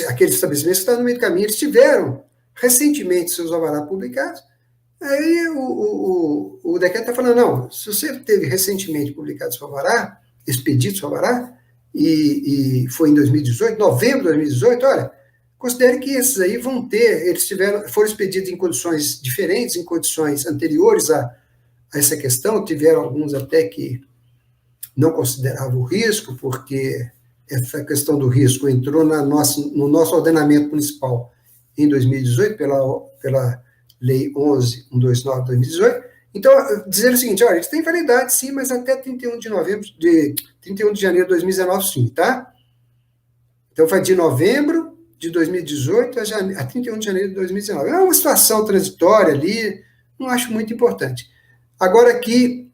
Aqueles estabelecimentos que estavam no meio do caminho, eles tiveram recentemente seus alvarás publicados. Aí o decreto está falando, não, se você teve recentemente publicado seu alvará, expedido seu alvará, e foi em 2018, novembro de 2018, olha, considere que esses aí vão ter, foram expedidos em condições diferentes, em condições anteriores a essa questão, tiveram alguns até que não considerava o risco, porque essa questão do risco entrou no nosso ordenamento municipal em 2018, pela Lei 11.129 de 2018. Então, dizer o seguinte, olha, eles têm validade, sim, mas até 31 de janeiro de 2019, sim, tá? Então, vai de novembro de 2018 a 31 de janeiro de 2019. É uma situação transitória ali, não acho muito importante. Agora, aqui,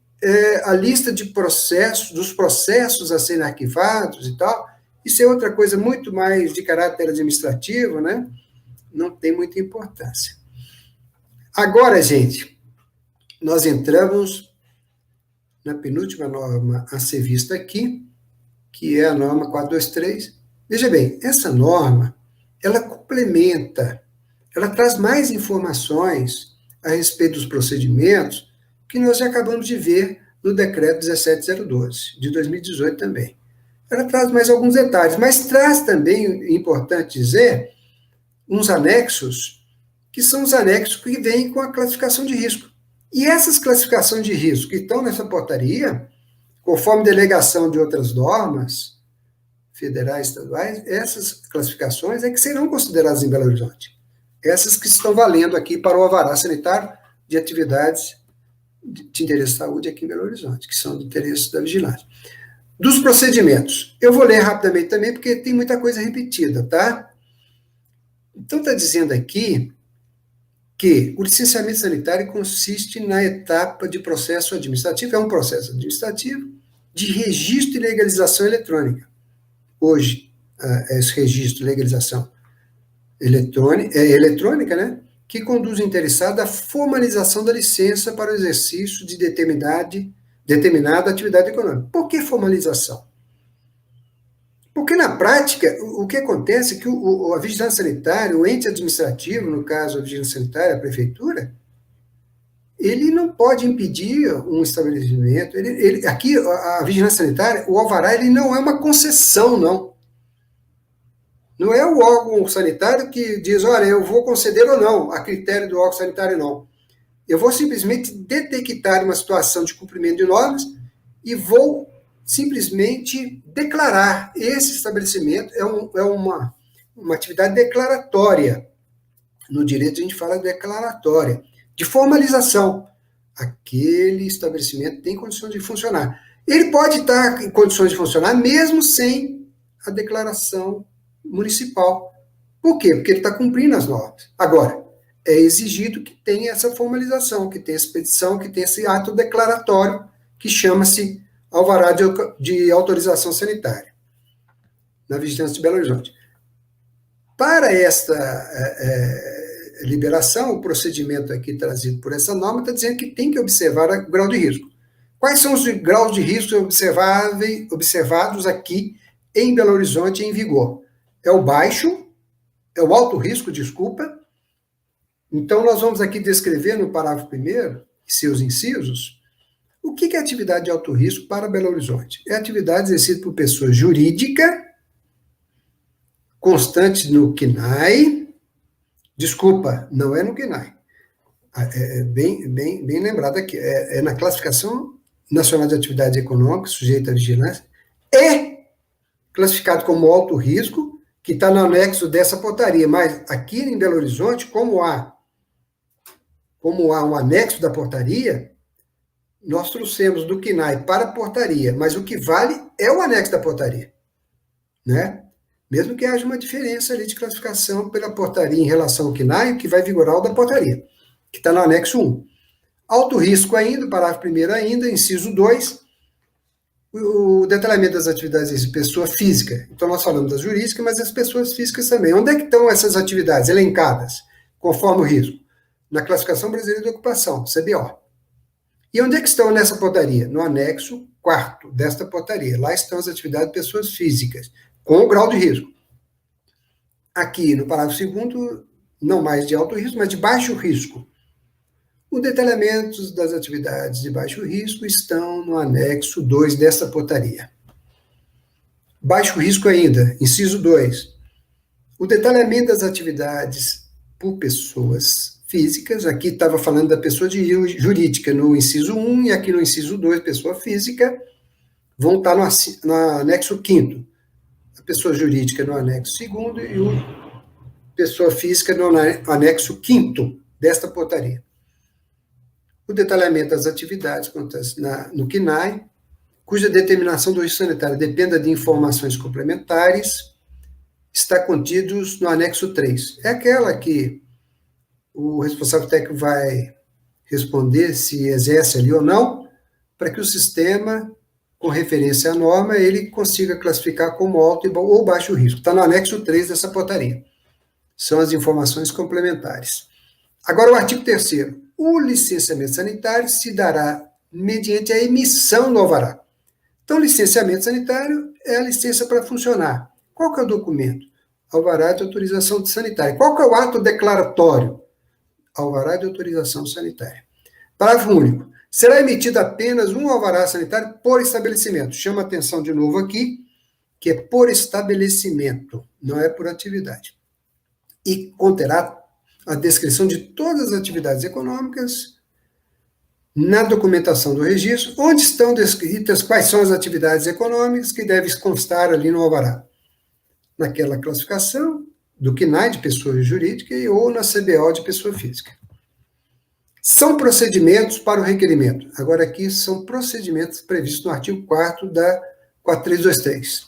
a lista de processos, dos processos a serem arquivados e tal, isso é outra coisa muito mais de caráter administrativo, né? Não tem muita importância. Agora, gente, nós entramos na penúltima norma a ser vista aqui, que é a norma 423. Veja bem, essa norma, ela complementa, ela traz mais informações a respeito dos procedimentos que nós já acabamos de ver no decreto 17.012, de 2018 também. Ela traz mais alguns detalhes, mas traz também, é importante dizer, uns anexos, que são os anexos que vêm com a classificação de risco. E essas classificações de risco que estão nessa portaria, conforme delegação de outras normas, federais, estaduais, essas classificações é que serão consideradas em Belo Horizonte. Essas que estão valendo aqui para o alvará sanitário de atividades de interesse de saúde aqui em Belo Horizonte, que são de interesse da vigilância. Dos procedimentos, eu vou ler rapidamente também, porque tem muita coisa repetida, tá? Então, está dizendo aqui que o licenciamento sanitário consiste na etapa de processo administrativo, é um processo administrativo de registro e legalização eletrônica. Hoje, esse registro e legalização eletrônica, né, que conduz o interessado à formalização da licença para o exercício de determinada atividade econômica. Por que formalização? Porque, na prática, o que acontece é que a vigilância sanitária, o ente administrativo, no caso a vigilância sanitária, a prefeitura, ele não pode impedir um estabelecimento. Aqui, a vigilância sanitária, o alvará, ele não é uma concessão, não. Não é o órgão sanitário que diz, olha, eu vou conceder ou não, a critério do órgão sanitário, não. Eu vou simplesmente detectar uma situação de cumprimento de normas e vou simplesmente declarar. Esse estabelecimento é uma atividade declaratória. No direito a gente fala declaratória, de formalização. Aquele estabelecimento tem condições de funcionar. Ele pode estar em condições de funcionar mesmo sem a declaração municipal. Por quê? Porque ele está cumprindo as normas. Agora, é exigido que tenha essa formalização, que tenha essa expedição, que tenha esse ato declaratório, que chama-se alvará de autorização sanitária, na vigilância de Belo Horizonte. Para esta liberação, o procedimento aqui trazido por essa norma está dizendo que tem que observar o grau de risco. Quais são os graus de risco observados aqui em Belo Horizonte em vigor? É o baixo, é o alto risco, desculpa. Então, nós vamos aqui descrever no parágrafo 1º, seus incisos, o que é atividade de alto risco para Belo Horizonte? É atividade exercida por pessoa jurídica, constante no CNAE, desculpa, não é no CNAE, é bem lembrado aqui, é na Classificação Nacional de Atividade Econômica, sujeita à vigilância, é classificado como alto risco, que está no anexo dessa portaria, mas aqui em Belo Horizonte, como há um anexo da portaria, nós trouxemos do CNAE para a portaria, mas o que vale é o anexo da portaria, né? Mesmo que haja uma diferença ali de classificação pela portaria em relação ao CNAE, o que vai vigorar o da portaria, que está no anexo 1. Alto risco ainda, parágrafo 1º ainda, inciso 2, o detalhamento das atividades de pessoa física. Então, nós falamos das jurídicas, mas as pessoas físicas também. Onde é que estão essas atividades elencadas, conforme o risco? Na Classificação Brasileira de Ocupação, CBO. E onde é que estão nessa portaria? No anexo 4º desta portaria. Lá estão as atividades de pessoas físicas, com o grau de risco. Aqui, no parágrafo 2º, não mais de alto risco, mas de baixo risco. Os detalhamentos das atividades de baixo risco estão no anexo 2 desta portaria. Baixo risco ainda, inciso 2. O detalhamento das atividades por pessoas físicas, aqui estava falando da pessoa jurídica no inciso 1 e aqui no inciso 2, pessoa física, vão estar no anexo 5º. A pessoa jurídica no anexo 2º e a pessoa física no anexo 5º desta portaria. O detalhamento das atividades acontece no CNAE, cuja determinação do risco sanitário dependa de informações complementares, está contidos no anexo 3. É aquela que o responsável técnico vai responder se exerce ali ou não, para que o sistema, com referência à norma, ele consiga classificar como alto ou baixo risco. Está no anexo 3 dessa portaria. São as informações complementares. Agora, o artigo 3º. O licenciamento sanitário se dará mediante a emissão do alvará. Então, licenciamento sanitário é a licença para funcionar. Qual que é o documento? Alvará de autorização sanitária. Qual que é o ato declaratório? Alvará de autorização sanitária. Parágrafo único. Será emitido apenas um alvará sanitário por estabelecimento. Chama atenção de novo aqui, que é por estabelecimento, não é por atividade. E conterá a descrição de todas as atividades econômicas na documentação do registro, onde estão descritas quais são as atividades econômicas que devem constar ali no alvará. Naquela classificação do CNAE de pessoa jurídica ou na CBO de pessoa física. São procedimentos para o requerimento. Agora aqui são procedimentos previstos no artigo 4º da 4323.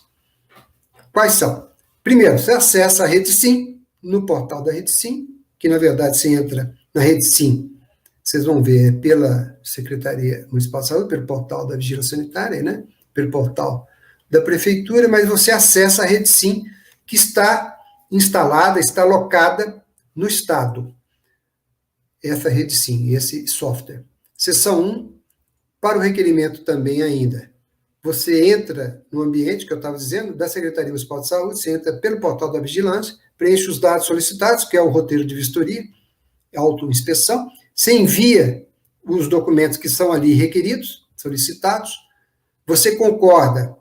Quais são? Primeiro, você acessa a Rede Sim, no portal da Rede Sim, que na verdade você entra na Rede Sim, vocês vão ver pela Secretaria Municipal de Saúde, pelo portal da Vigilância Sanitária, né? Pelo portal da Prefeitura, mas você acessa a Rede Sim, que está instalada, está alocada no Estado. Essa Rede Sim, esse software. Seção 1, para o requerimento também ainda. Você entra no ambiente que eu estava dizendo, da Secretaria Municipal de Saúde, você entra pelo portal da Vigilância, preenche os dados solicitados, que é o roteiro de vistoria, autoinspeção, você envia os documentos que são ali requeridos, solicitados, você concorda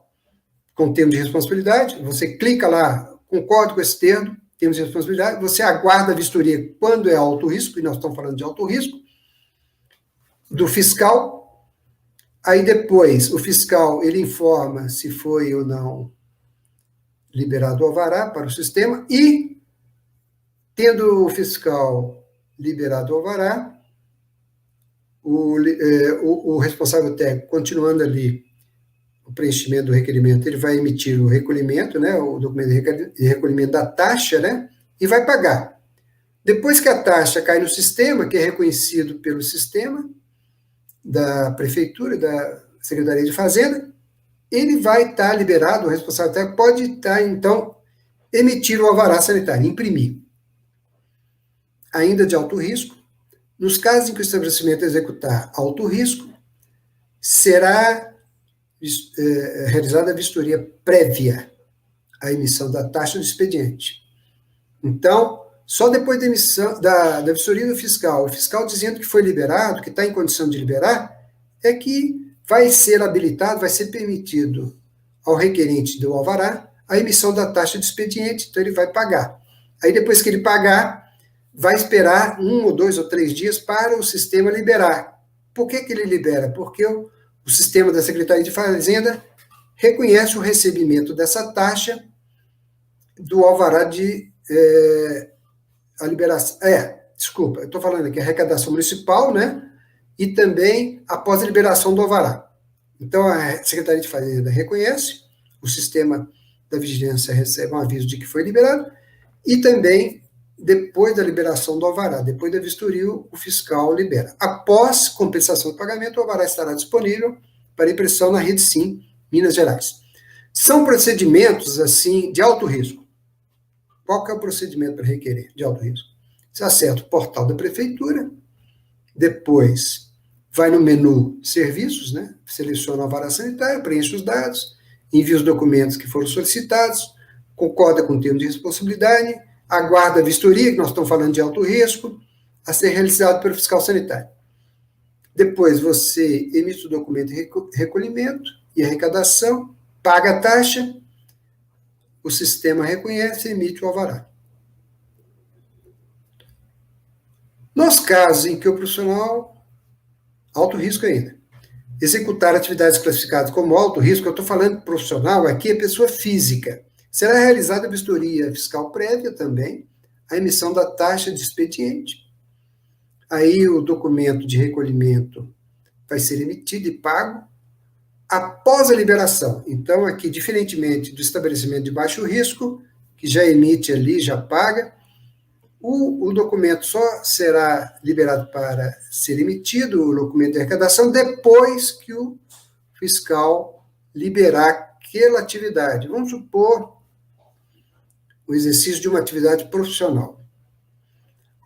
com o termo de responsabilidade, você clica lá, concordo com esse termo de responsabilidade, você aguarda a vistoria quando é alto risco, e nós estamos falando de alto risco, do fiscal, aí depois o fiscal ele informa se foi ou não liberado o alvará para o sistema, e tendo o fiscal liberado o alvará, o responsável técnico, continuando ali o preenchimento do requerimento, ele vai emitir o recolhimento, né, o documento de recolhimento da taxa, né, e vai pagar. Depois que a taxa cai no sistema, que é reconhecido pelo sistema da Prefeitura, da Secretaria de Fazenda, ele vai estar liberado, o responsável técnico pode estar, então, emitir o alvará sanitário, imprimir. Ainda de alto risco, nos casos em que o estabelecimento executar alto risco, será realizada a vistoria prévia à emissão da taxa do expediente. Então, só depois da emissão da vistoria do fiscal, o fiscal dizendo que foi liberado, que está em condição de liberar, é que vai ser habilitado, vai ser permitido ao requerente do alvará a emissão da taxa de expediente, então ele vai pagar. Aí depois que ele pagar, vai esperar 1 ou 2 ou 3 dias para o sistema liberar. Por que ele libera? Porque o sistema da Secretaria de Fazenda reconhece o recebimento dessa taxa do alvará de a liberação. Desculpa, eu estou falando aqui arrecadação municipal, né? E também após a liberação do alvará. Então, a Secretaria de Fazenda reconhece, o sistema da vigilância recebe um aviso de que foi liberado, e também, depois da liberação do alvará, depois da vistoria, o fiscal libera. Após compensação do pagamento, o alvará estará disponível para impressão na Rede Sim, Minas Gerais. São procedimentos, assim, de alto risco. Qual que é o procedimento para requerer de alto risco? Você acessa o portal da Prefeitura, depois vai no menu Serviços, né? Seleciona o alvará sanitário, preenche os dados, envia os documentos que foram solicitados, concorda com o termo de responsabilidade, aguarda a vistoria, que nós estamos falando de alto risco, a ser realizado pelo fiscal sanitário. Depois você emite o documento de recolhimento e arrecadação, paga a taxa, o sistema reconhece e emite o alvará. Nos casos em que o profissional, alto risco ainda, executar atividades classificadas como alto risco, eu estou falando profissional, aqui é pessoa física. Será realizada a vistoria fiscal prévia também, a emissão da taxa de expediente. Aí o documento de recolhimento vai ser emitido e pago após a liberação. Então, aqui, diferentemente do estabelecimento de baixo risco, que já emite ali, já paga, o documento só será liberado para ser emitido, o documento de arrecadação, depois que o fiscal liberar aquela atividade. Vamos supor o exercício de uma atividade profissional.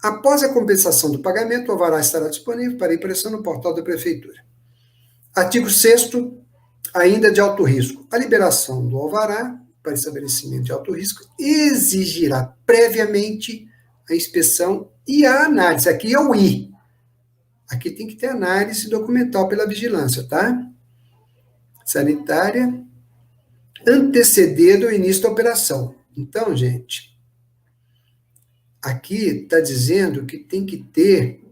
Após a compensação do pagamento, o alvará estará disponível para impressão no portal da Prefeitura. Artigo 6º, ainda de alto risco. A liberação do alvará para estabelecimento de alto risco exigirá previamente a inspeção e a análise. Aqui é o I. Aqui tem que ter análise documental pela vigilância, tá? Sanitária, antecedendo o início da operação. Então, gente, aqui está dizendo que tem que ter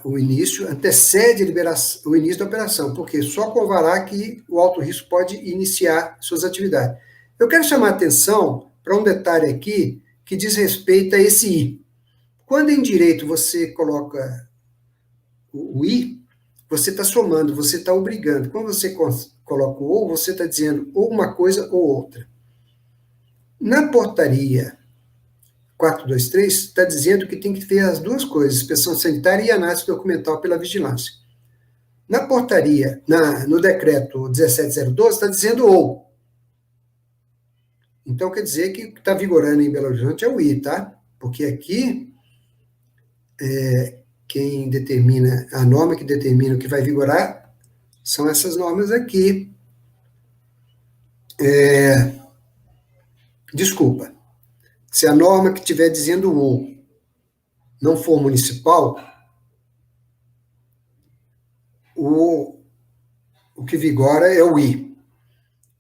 o início, antecede a liberação, o início da operação, porque só com o alvará que o alto risco pode iniciar suas atividades. Eu quero chamar a atenção para um detalhe aqui que diz respeito a esse I. Quando em direito você coloca o I, você está somando, você está obrigando. Quando você coloca o ou, você está dizendo ou uma coisa ou outra. Na portaria 423, está dizendo que tem que ter as duas coisas, inspeção sanitária e análise documental pela vigilância. Na portaria, no decreto 17012, está dizendo ou. Então, quer dizer que o que está vigorando em Belo Horizonte é o I, tá? Porque aqui, quem determina, a norma que determina o que vai vigorar, são essas normas aqui. Desculpa. Se a norma que estiver dizendo o não for municipal, o que vigora é o I.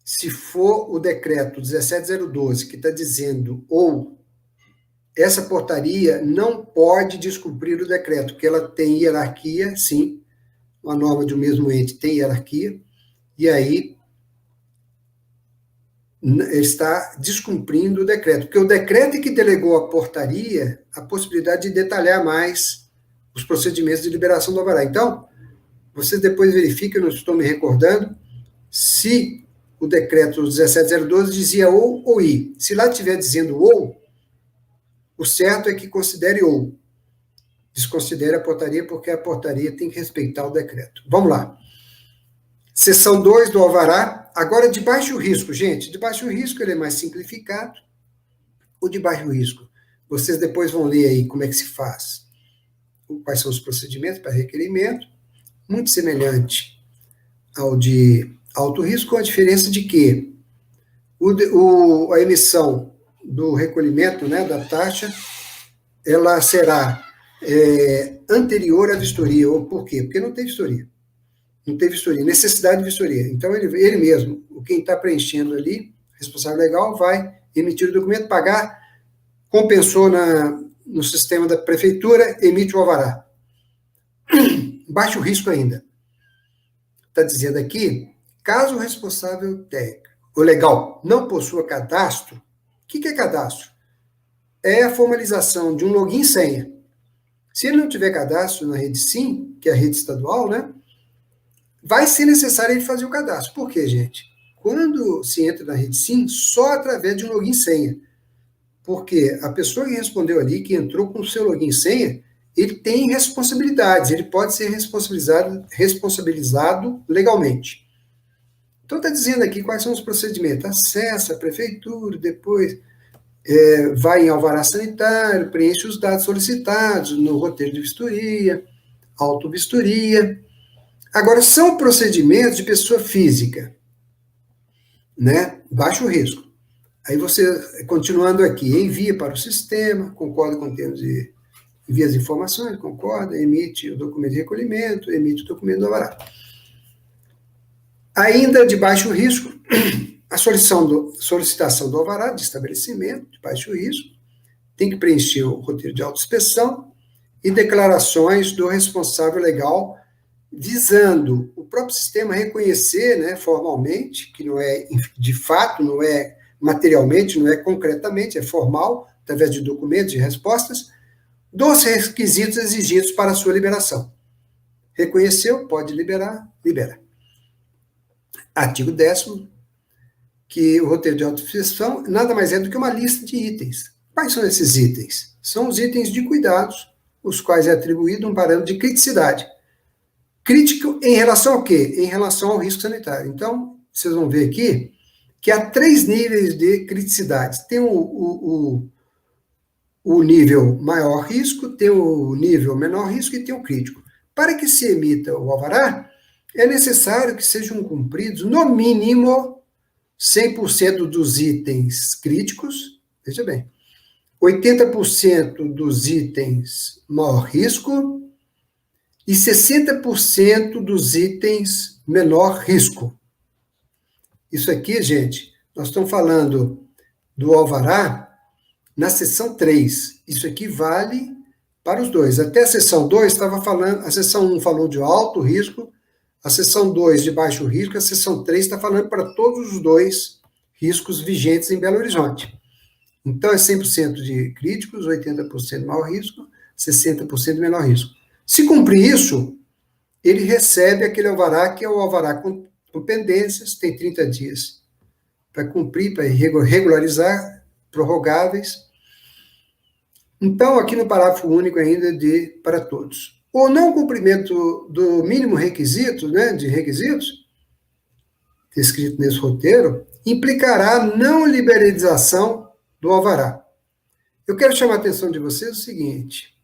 Se for o decreto 17012, que está dizendo ou, essa portaria não pode descumprir o decreto, porque ela tem hierarquia, sim, uma norma de um mesmo ente tem hierarquia, e aí está descumprindo o decreto, porque o decreto é que delegou à portaria a possibilidade de detalhar mais os procedimentos de liberação do alvará. Então, vocês depois verificam, eu não estou me recordando, se o decreto 17012 dizia ou I. Se lá estiver dizendo ou, o certo é que considere ou. Desconsidere a portaria, porque a portaria tem que respeitar o decreto. Vamos lá. Seção 2 do alvará, agora de baixo risco, gente. De baixo risco ele é mais simplificado. O de baixo risco, vocês depois vão ler aí como é que se faz. Quais são os procedimentos para requerimento. Muito semelhante ao de alto risco, com a diferença de que a emissão do recolhimento, né, da taxa, ela será anterior à vistoria. Ou por quê? Porque não tem vistoria. Não tem vistoria, necessidade de vistoria. Então, ele mesmo, quem está preenchendo ali, responsável legal, vai emitir o documento, pagar, compensou no sistema da prefeitura, emite o alvará. Baixo risco ainda. Está dizendo aqui, caso o responsável técnico, o legal, não possua cadastro, o que é cadastro? É a formalização de um login e senha. Se ele não tiver cadastro na rede SIM, que é a rede estadual, né, vai ser necessário ele fazer o cadastro. Por quê, gente? Quando se entra na rede SIM, só através de um login e senha. Porque a pessoa que respondeu ali, que entrou com o seu login e senha, ele tem responsabilidades, ele pode ser responsabilizado legalmente. Então, está dizendo aqui quais são os procedimentos. Acessa a prefeitura, depois vai em alvará sanitário, preenche os dados solicitados no roteiro de vistoria, auto-vistoria. Agora, são procedimentos de pessoa física, né? Baixo risco. Aí você, continuando aqui, envia para o sistema, concorda com termos de envia as informações, concorda, emite o documento de recolhimento, emite o documento do alvará. Ainda de baixo risco, a solicitação do alvará de estabelecimento de baixo risco, tem que preencher o roteiro de autoinspeção, e declarações do responsável legal, visando o próprio sistema reconhecer, né, formalmente, que não é de fato, não é materialmente, não é concretamente, é formal, através de documentos e respostas, dos requisitos exigidos para a sua liberação. Reconheceu, pode liberar, libera. Artigo 10º, que o roteiro de autossuficiência nada mais é do que uma lista de itens. Quais são esses itens? São os itens de cuidados, os quais é atribuído um parâmetro de criticidade. Crítico em relação ao quê? Em relação ao risco sanitário. Então, vocês vão ver aqui que há 3 níveis de criticidade. Tem o nível maior risco, tem o nível menor risco e tem o crítico. Para que se emita o alvará, é necessário que sejam cumpridos, no mínimo, 100% dos itens críticos, veja bem, 80% dos itens maior risco e 60% dos itens menor risco. Isso aqui, gente, nós estamos falando do alvará na seção 3. Isso aqui vale para os dois. Até a seção 2 estava falando, a seção 1 falou de alto risco, a seção 2 de baixo risco, a seção 3 está falando para todos os dois riscos vigentes em Belo Horizonte. Então, é 100% de críticos, 80% de maior risco, 60% de menor risco. Se cumprir isso, ele recebe aquele alvará, que é o alvará com pendências, tem 30 dias para cumprir, para regularizar, prorrogáveis. Então, aqui no parágrafo único ainda de para todos. O não cumprimento do mínimo requisito, né, de requisitos, escrito nesse roteiro, implicará não liberalização do alvará. Eu quero chamar a atenção de vocês o seguinte,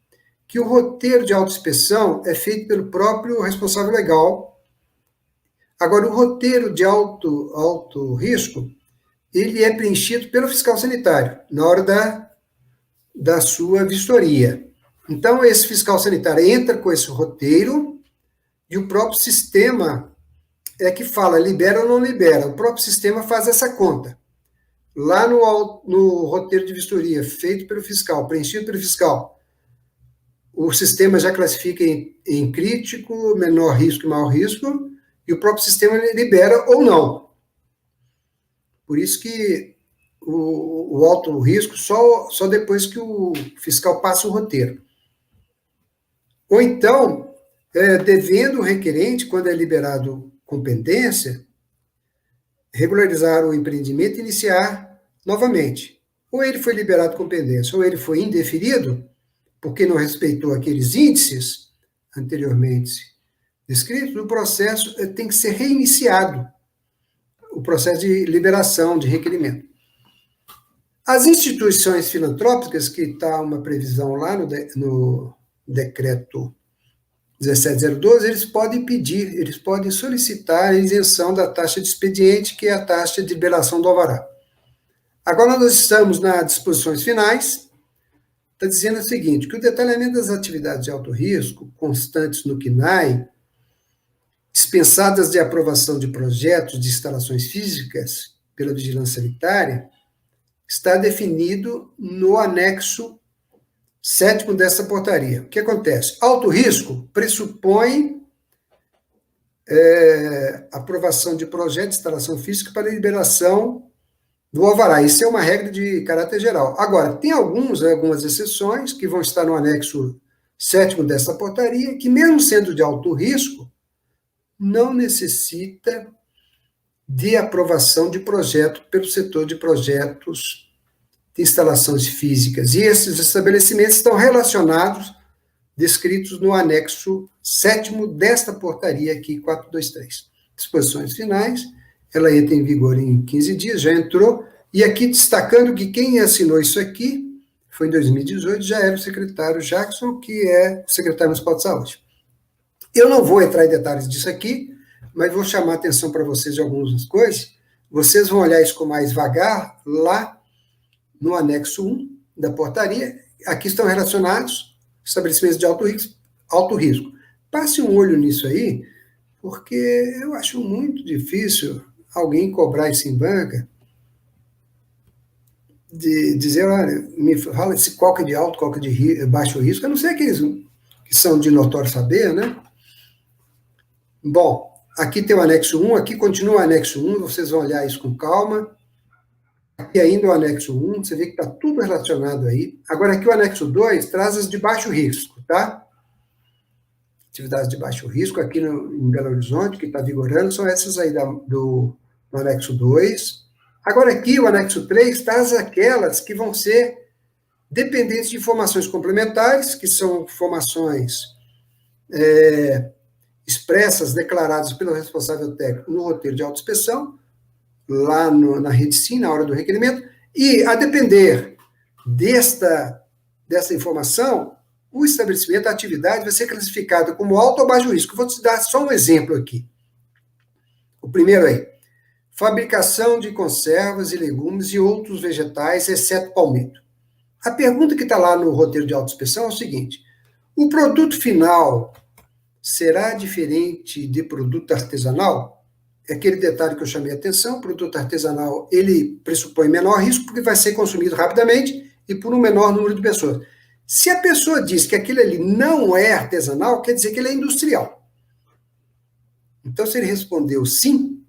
que o roteiro de autoinspeção é feito pelo próprio responsável legal. Agora, o roteiro de alto risco, ele é preenchido pelo fiscal sanitário, na hora da sua vistoria. Então, esse fiscal sanitário entra com esse roteiro e o próprio sistema é que fala, libera ou não libera. O próprio sistema faz essa conta. Lá no roteiro de vistoria, feito pelo fiscal, preenchido pelo fiscal, o sistema já classifica em crítico, menor risco e maior risco, e o próprio sistema libera ou não. Por isso que o alto risco só depois que o fiscal passa o roteiro. Ou então, devendo o requerente, quando é liberado com pendência, regularizar o empreendimento e iniciar novamente. Ou ele foi liberado com pendência, ou ele foi indeferido, porque não respeitou aqueles índices anteriormente descritos, o processo tem que ser reiniciado, o processo de liberação de requerimento. As instituições filantrópicas, que está uma previsão lá no decreto 17012, eles podem pedir, eles podem solicitar a isenção da taxa de expediente, que é a taxa de liberação do alvará. Agora nós estamos nas disposições finais, está dizendo o seguinte, que o detalhamento das atividades de alto risco, constantes no CNAE, dispensadas de aprovação de projetos de instalações físicas pela vigilância sanitária, está definido no anexo 7º dessa portaria. O que acontece? Alto risco pressupõe aprovação de projeto de instalação física para liberação do alvará. Isso é uma regra de caráter geral. Agora, tem algumas exceções que vão estar no anexo 7º dessa portaria, que mesmo sendo de alto risco, não necessita de aprovação de projeto pelo setor de projetos de instalações físicas. E esses estabelecimentos estão relacionados, descritos no anexo 7º desta portaria aqui, 423. Disposições finais, ela entra em vigor em 15 dias, já entrou, e aqui destacando que quem assinou isso aqui foi em 2018, já era o secretário Jackson, que é o secretário municipal de saúde. Eu não vou entrar em detalhes disso aqui, mas vou chamar a atenção para vocês de algumas coisas. Vocês vão olhar isso com mais vagar lá no anexo 1 da portaria. Aqui estão relacionados estabelecimentos de alto risco. Passe um olho nisso aí, porque eu acho muito difícil alguém cobrar isso em banca. de dizer, olha, me fala se qual que é de alto, qual que é de baixo risco, a não ser aqueles que são de notório saber, né? Bom, aqui tem o anexo 1, aqui continua o anexo 1, vocês vão olhar isso com calma. Aqui ainda o anexo 1, você vê que está tudo relacionado aí. Agora aqui o anexo 2 traz as de baixo risco, tá? Atividades de baixo risco aqui em Belo Horizonte, que está vigorando, são essas aí do anexo 2. Agora aqui o anexo 3 traz aquelas que vão ser dependentes de informações complementares, que são informações expressas, declaradas pelo responsável técnico no roteiro de autoinspeção, lá na rede SIM, na hora do requerimento, e a depender dessa informação, o estabelecimento, a atividade vai ser classificada como alto ou baixo risco. Vou te dar só um exemplo aqui. O primeiro aí, fabricação de conservas e legumes e outros vegetais, exceto palmito. A pergunta que está lá no roteiro de autoinspeção é o seguinte: o produto final será diferente de produto artesanal? É aquele detalhe que eu chamei a atenção. O produto artesanal, ele pressupõe menor risco porque vai ser consumido rapidamente e por um menor número de pessoas. Se a pessoa diz que aquilo ali não é artesanal, quer dizer que ele é industrial. Então, se ele respondeu sim,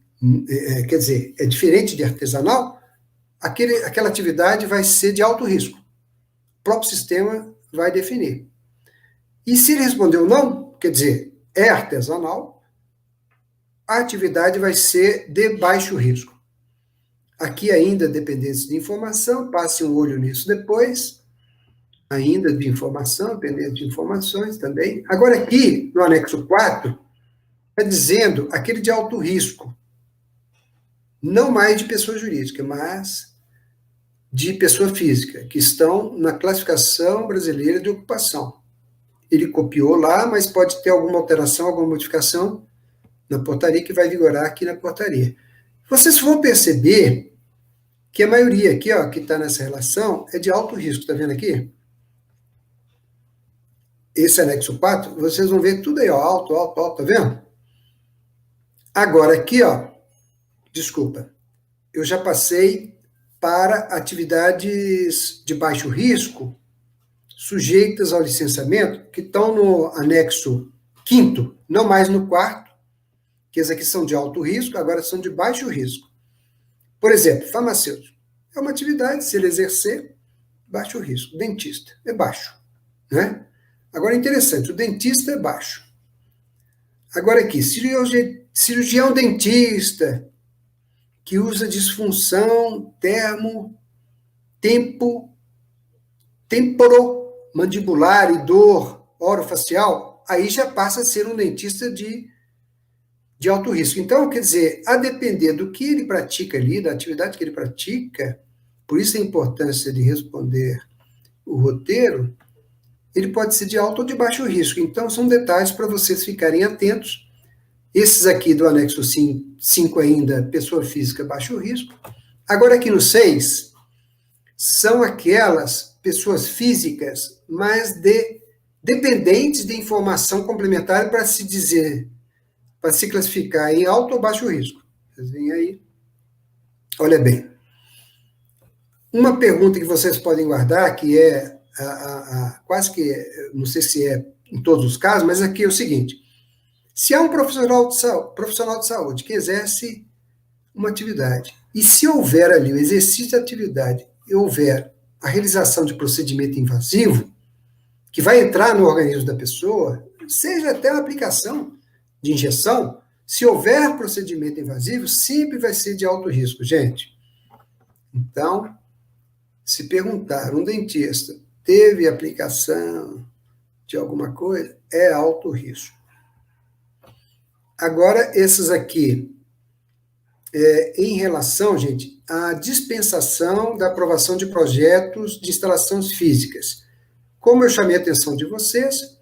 quer dizer, é diferente de artesanal, aquela atividade vai ser de alto risco. O próprio sistema vai definir. E se ele respondeu não, quer dizer, é artesanal, a atividade vai ser de baixo risco. Aqui ainda dependência de informação, passe um olho nisso depois, ainda de informação, dependência de informações também. Agora aqui, no anexo 4, está dizendo aquele de alto risco, não mais de pessoa jurídica, mas de pessoa física, que estão na classificação brasileira de ocupação. Ele copiou lá, mas pode ter alguma alteração, alguma modificação na portaria que vai vigorar aqui na portaria. Vocês vão perceber que a maioria aqui, ó, que está nessa relação, é de alto risco, está vendo aqui? Esse anexo 4, vocês vão ver tudo aí, ó, alto, alto, alto, tá vendo? Agora aqui, ó, desculpa, eu já passei para atividades de baixo risco, sujeitas ao licenciamento, que estão no anexo 5º, não mais no 4º, que esses aqui são de alto risco, agora são de baixo risco. Por exemplo, farmacêutico. É uma atividade, se ele exercer, baixo risco. Dentista, é baixo. Né? Agora, interessante, o dentista é baixo. Agora aqui, cirurgião dentista, que usa disfunção temporomandibular e dor orofacial, aí já passa a ser um dentista de alto risco. Então, quer dizer, a depender do que ele pratica ali, da atividade que ele pratica, por isso a importância de responder o roteiro, ele pode ser de alto ou de baixo risco. Então, são detalhes para vocês ficarem atentos. Esses aqui do anexo 5 ainda, pessoa física, baixo risco. Agora, aqui no 6, são aquelas pessoas físicas, mas dependentes de informação complementar para se dizer, para se classificar em alto ou baixo risco. Vocês veem aí? Olha bem. Uma pergunta que vocês podem guardar, que é quase que, não sei se é em todos os casos, mas aqui é o seguinte: se há um profissional de saúde que exerce uma atividade, e se houver ali o exercício de atividade e houver a realização de procedimento invasivo, que vai entrar no organismo da pessoa, seja até a aplicação de injeção, se houver procedimento invasivo, sempre vai ser de alto risco, gente. Então, se perguntar, um dentista teve aplicação de alguma coisa, é alto risco. Agora, esses aqui, em relação, gente, à dispensação da aprovação de projetos de instalações físicas. Como eu chamei a atenção de vocês,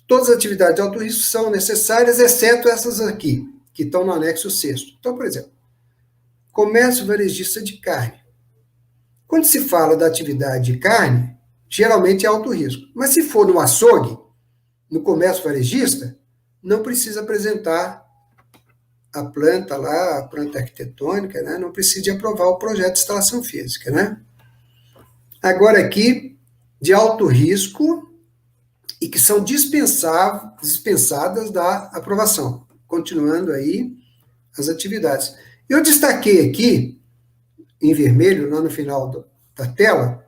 todas as atividades de alto risco são necessárias, exceto essas aqui, que estão no anexo 6º. Então, por exemplo, comércio varejista de carne. Quando se fala da atividade de carne, geralmente é alto risco. Mas se for no açougue, no comércio varejista, não precisa apresentar a planta lá, a planta arquitetônica, né? Não precisa de aprovar o projeto de instalação física, né? Agora aqui, de alto risco e que são dispensadas da aprovação. Continuando aí as atividades. Eu destaquei aqui, em vermelho, lá no final da tela,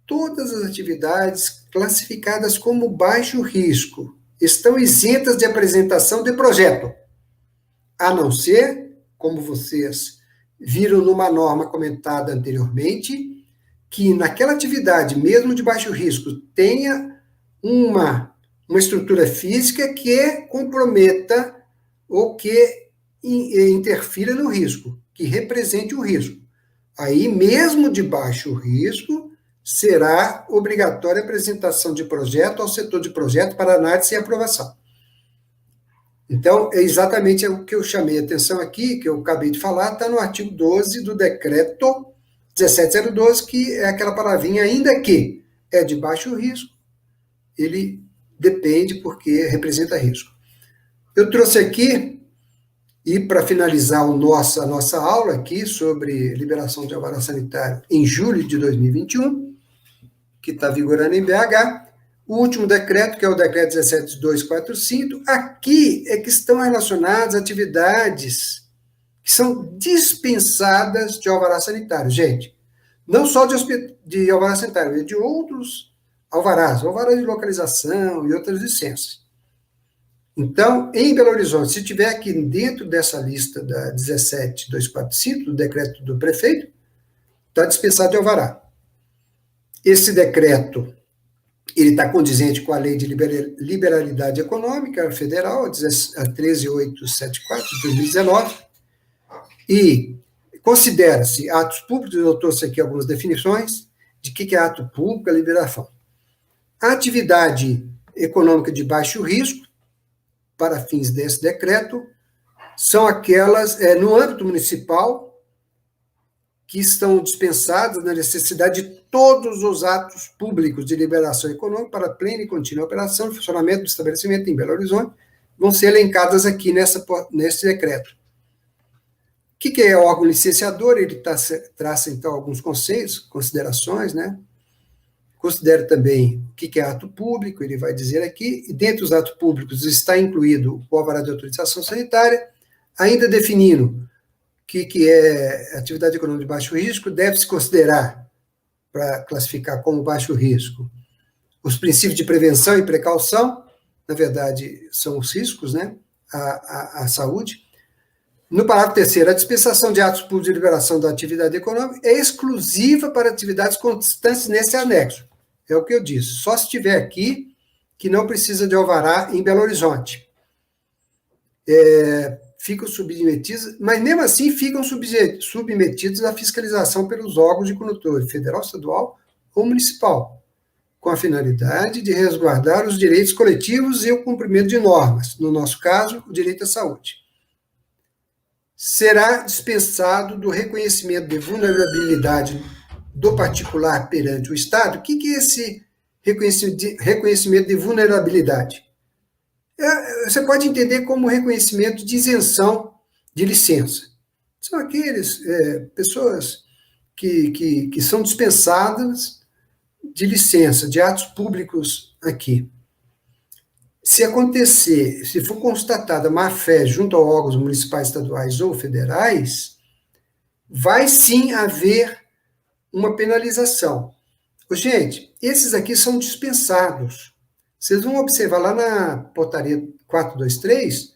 todas as atividades classificadas como baixo risco estão isentas de apresentação de projeto, a não ser, como vocês viram numa norma comentada anteriormente, que naquela atividade, mesmo de baixo risco, tenha uma estrutura física que comprometa ou que interfira no risco, que represente o risco. Aí, mesmo de baixo risco, será obrigatória a apresentação de projeto ao setor de projeto para análise e aprovação. Então, é exatamente o que eu chamei a atenção aqui, que eu acabei de falar, está no artigo 12 do decreto 17012, que é aquela palavrinha ainda que é de baixo risco, ele depende porque representa risco. Eu trouxe aqui, e para finalizar a nossa aula aqui sobre liberação de alvará sanitário em julho de 2021, que está vigorando em BH, o último decreto, que é o decreto 17245, aqui é que estão relacionadas atividades que são dispensadas de alvará sanitário, gente. Não só de alvará sanitário, mas de outros alvarás, alvará de localização e outras licenças. Então, em Belo Horizonte, se tiver aqui dentro dessa lista da 17245, do decreto do prefeito, está dispensado de alvará. Esse decreto, ele está condizente com a Lei de Liberalidade Econômica Federal, a 13874 de 2019, e considera-se atos públicos, eu trouxe aqui algumas definições de que é ato público, a liberação. A atividade econômica de baixo risco, para fins desse decreto, são aquelas no âmbito municipal que estão dispensadas na necessidade de todos os atos públicos de liberação econômica para plena e contínua operação e funcionamento do estabelecimento em Belo Horizonte, vão ser elencadas aqui nesse decreto. O que é o órgão licenciador? Ele traça, então, alguns conceitos, considerações, né? Considera também o que é ato público, ele vai dizer aqui, e dentro dos atos públicos está incluído o alvará de autorização sanitária, ainda definindo o que é atividade econômica de baixo risco, deve-se considerar, para classificar como baixo risco, os princípios de prevenção e precaução, na verdade, são os riscos, né, à saúde. No parágrafo 3º, a dispensação de atos públicos de liberação da atividade econômica é exclusiva para atividades constantes nesse anexo. É o que eu disse, só se estiver aqui que não precisa de alvará em Belo Horizonte. Ficam submetidos, mas mesmo assim ficam submetidos à fiscalização pelos órgãos de controle federal, estadual ou municipal, com a finalidade de resguardar os direitos coletivos e o cumprimento de normas, no nosso caso, o direito à saúde. Será dispensado do reconhecimento de vulnerabilidade do particular perante o Estado. O que é esse reconhecimento de vulnerabilidade? Você pode entender como reconhecimento de isenção de licença. São aqueles pessoas que são dispensadas de licença, de atos públicos aqui. Se acontecer, se for constatada má-fé junto a órgãos municipais, estaduais ou federais, vai sim haver uma penalização. Gente, esses aqui são dispensados. Vocês vão observar lá na portaria 423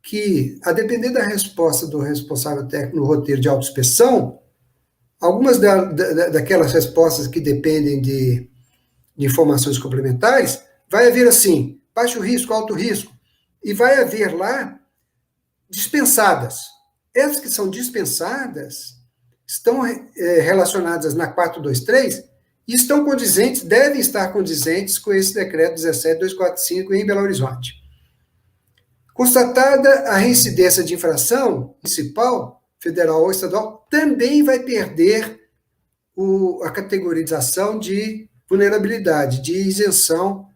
que, a depender da resposta do responsável técnico no roteiro de autoinspeção, algumas daquelas respostas que dependem de informações complementares, vai haver assim, baixo risco, alto risco, e vai haver lá dispensadas. Essas que são dispensadas estão relacionadas na 423 e estão condizentes, devem estar condizentes com esse decreto 17245 em Belo Horizonte. Constatada a reincidência de infração municipal, federal ou estadual, também vai perder a categorização de vulnerabilidade, de isenção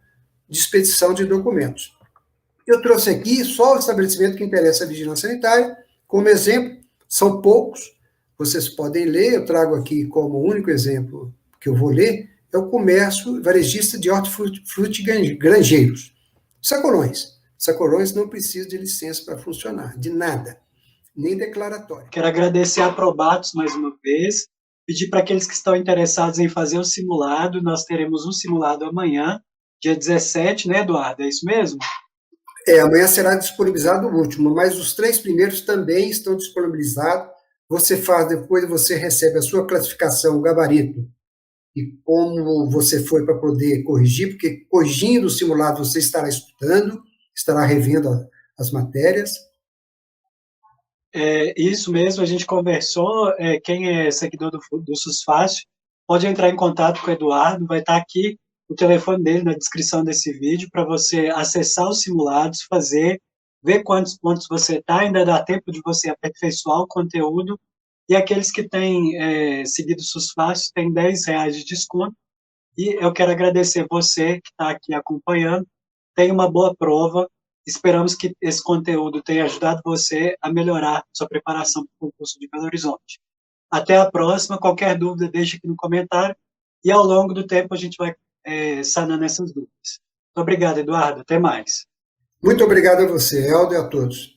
de expedição de documentos. Eu trouxe aqui só o estabelecimento que interessa a vigilância sanitária, como exemplo, são poucos, vocês podem ler, eu trago aqui como único exemplo, que eu vou ler é o comércio varejista de hortifruti e granjeiros. Sacolões. Sacolões não precisam de licença para funcionar, de nada, nem declaratório. Quero agradecer a Probatos mais uma vez, pedir para aqueles que estão interessados em fazer o simulado, nós teremos um simulado amanhã, dia 17, né, Eduardo? É isso mesmo? Amanhã será disponibilizado o último, mas os 3 primeiros também estão disponibilizados. Você faz, depois você recebe a sua classificação, o gabarito, e como você foi para poder corrigir, porque corrigindo o simulado você estará estudando, estará revendo as matérias. Isso mesmo, a gente conversou, quem é seguidor do SUSFácil pode entrar em contato com o Eduardo, vai estar aqui o telefone dele na descrição desse vídeo para você acessar os simulados, fazer, ver quantos pontos você está, ainda dá tempo de você aperfeiçoar o conteúdo, e aqueles que têm seguido o SUSFácil têm R$ 10 de desconto, e eu quero agradecer você que está aqui acompanhando, tenha uma boa prova. Esperamos que esse conteúdo tenha ajudado você a melhorar sua preparação para o concurso de Belo Horizonte. Até a próxima. Qualquer dúvida, deixe aqui no comentário. E ao longo do tempo a gente vai sanando essas dúvidas. Muito obrigado, Eduardo. Até mais. Muito obrigado a você, Helder, e a todos.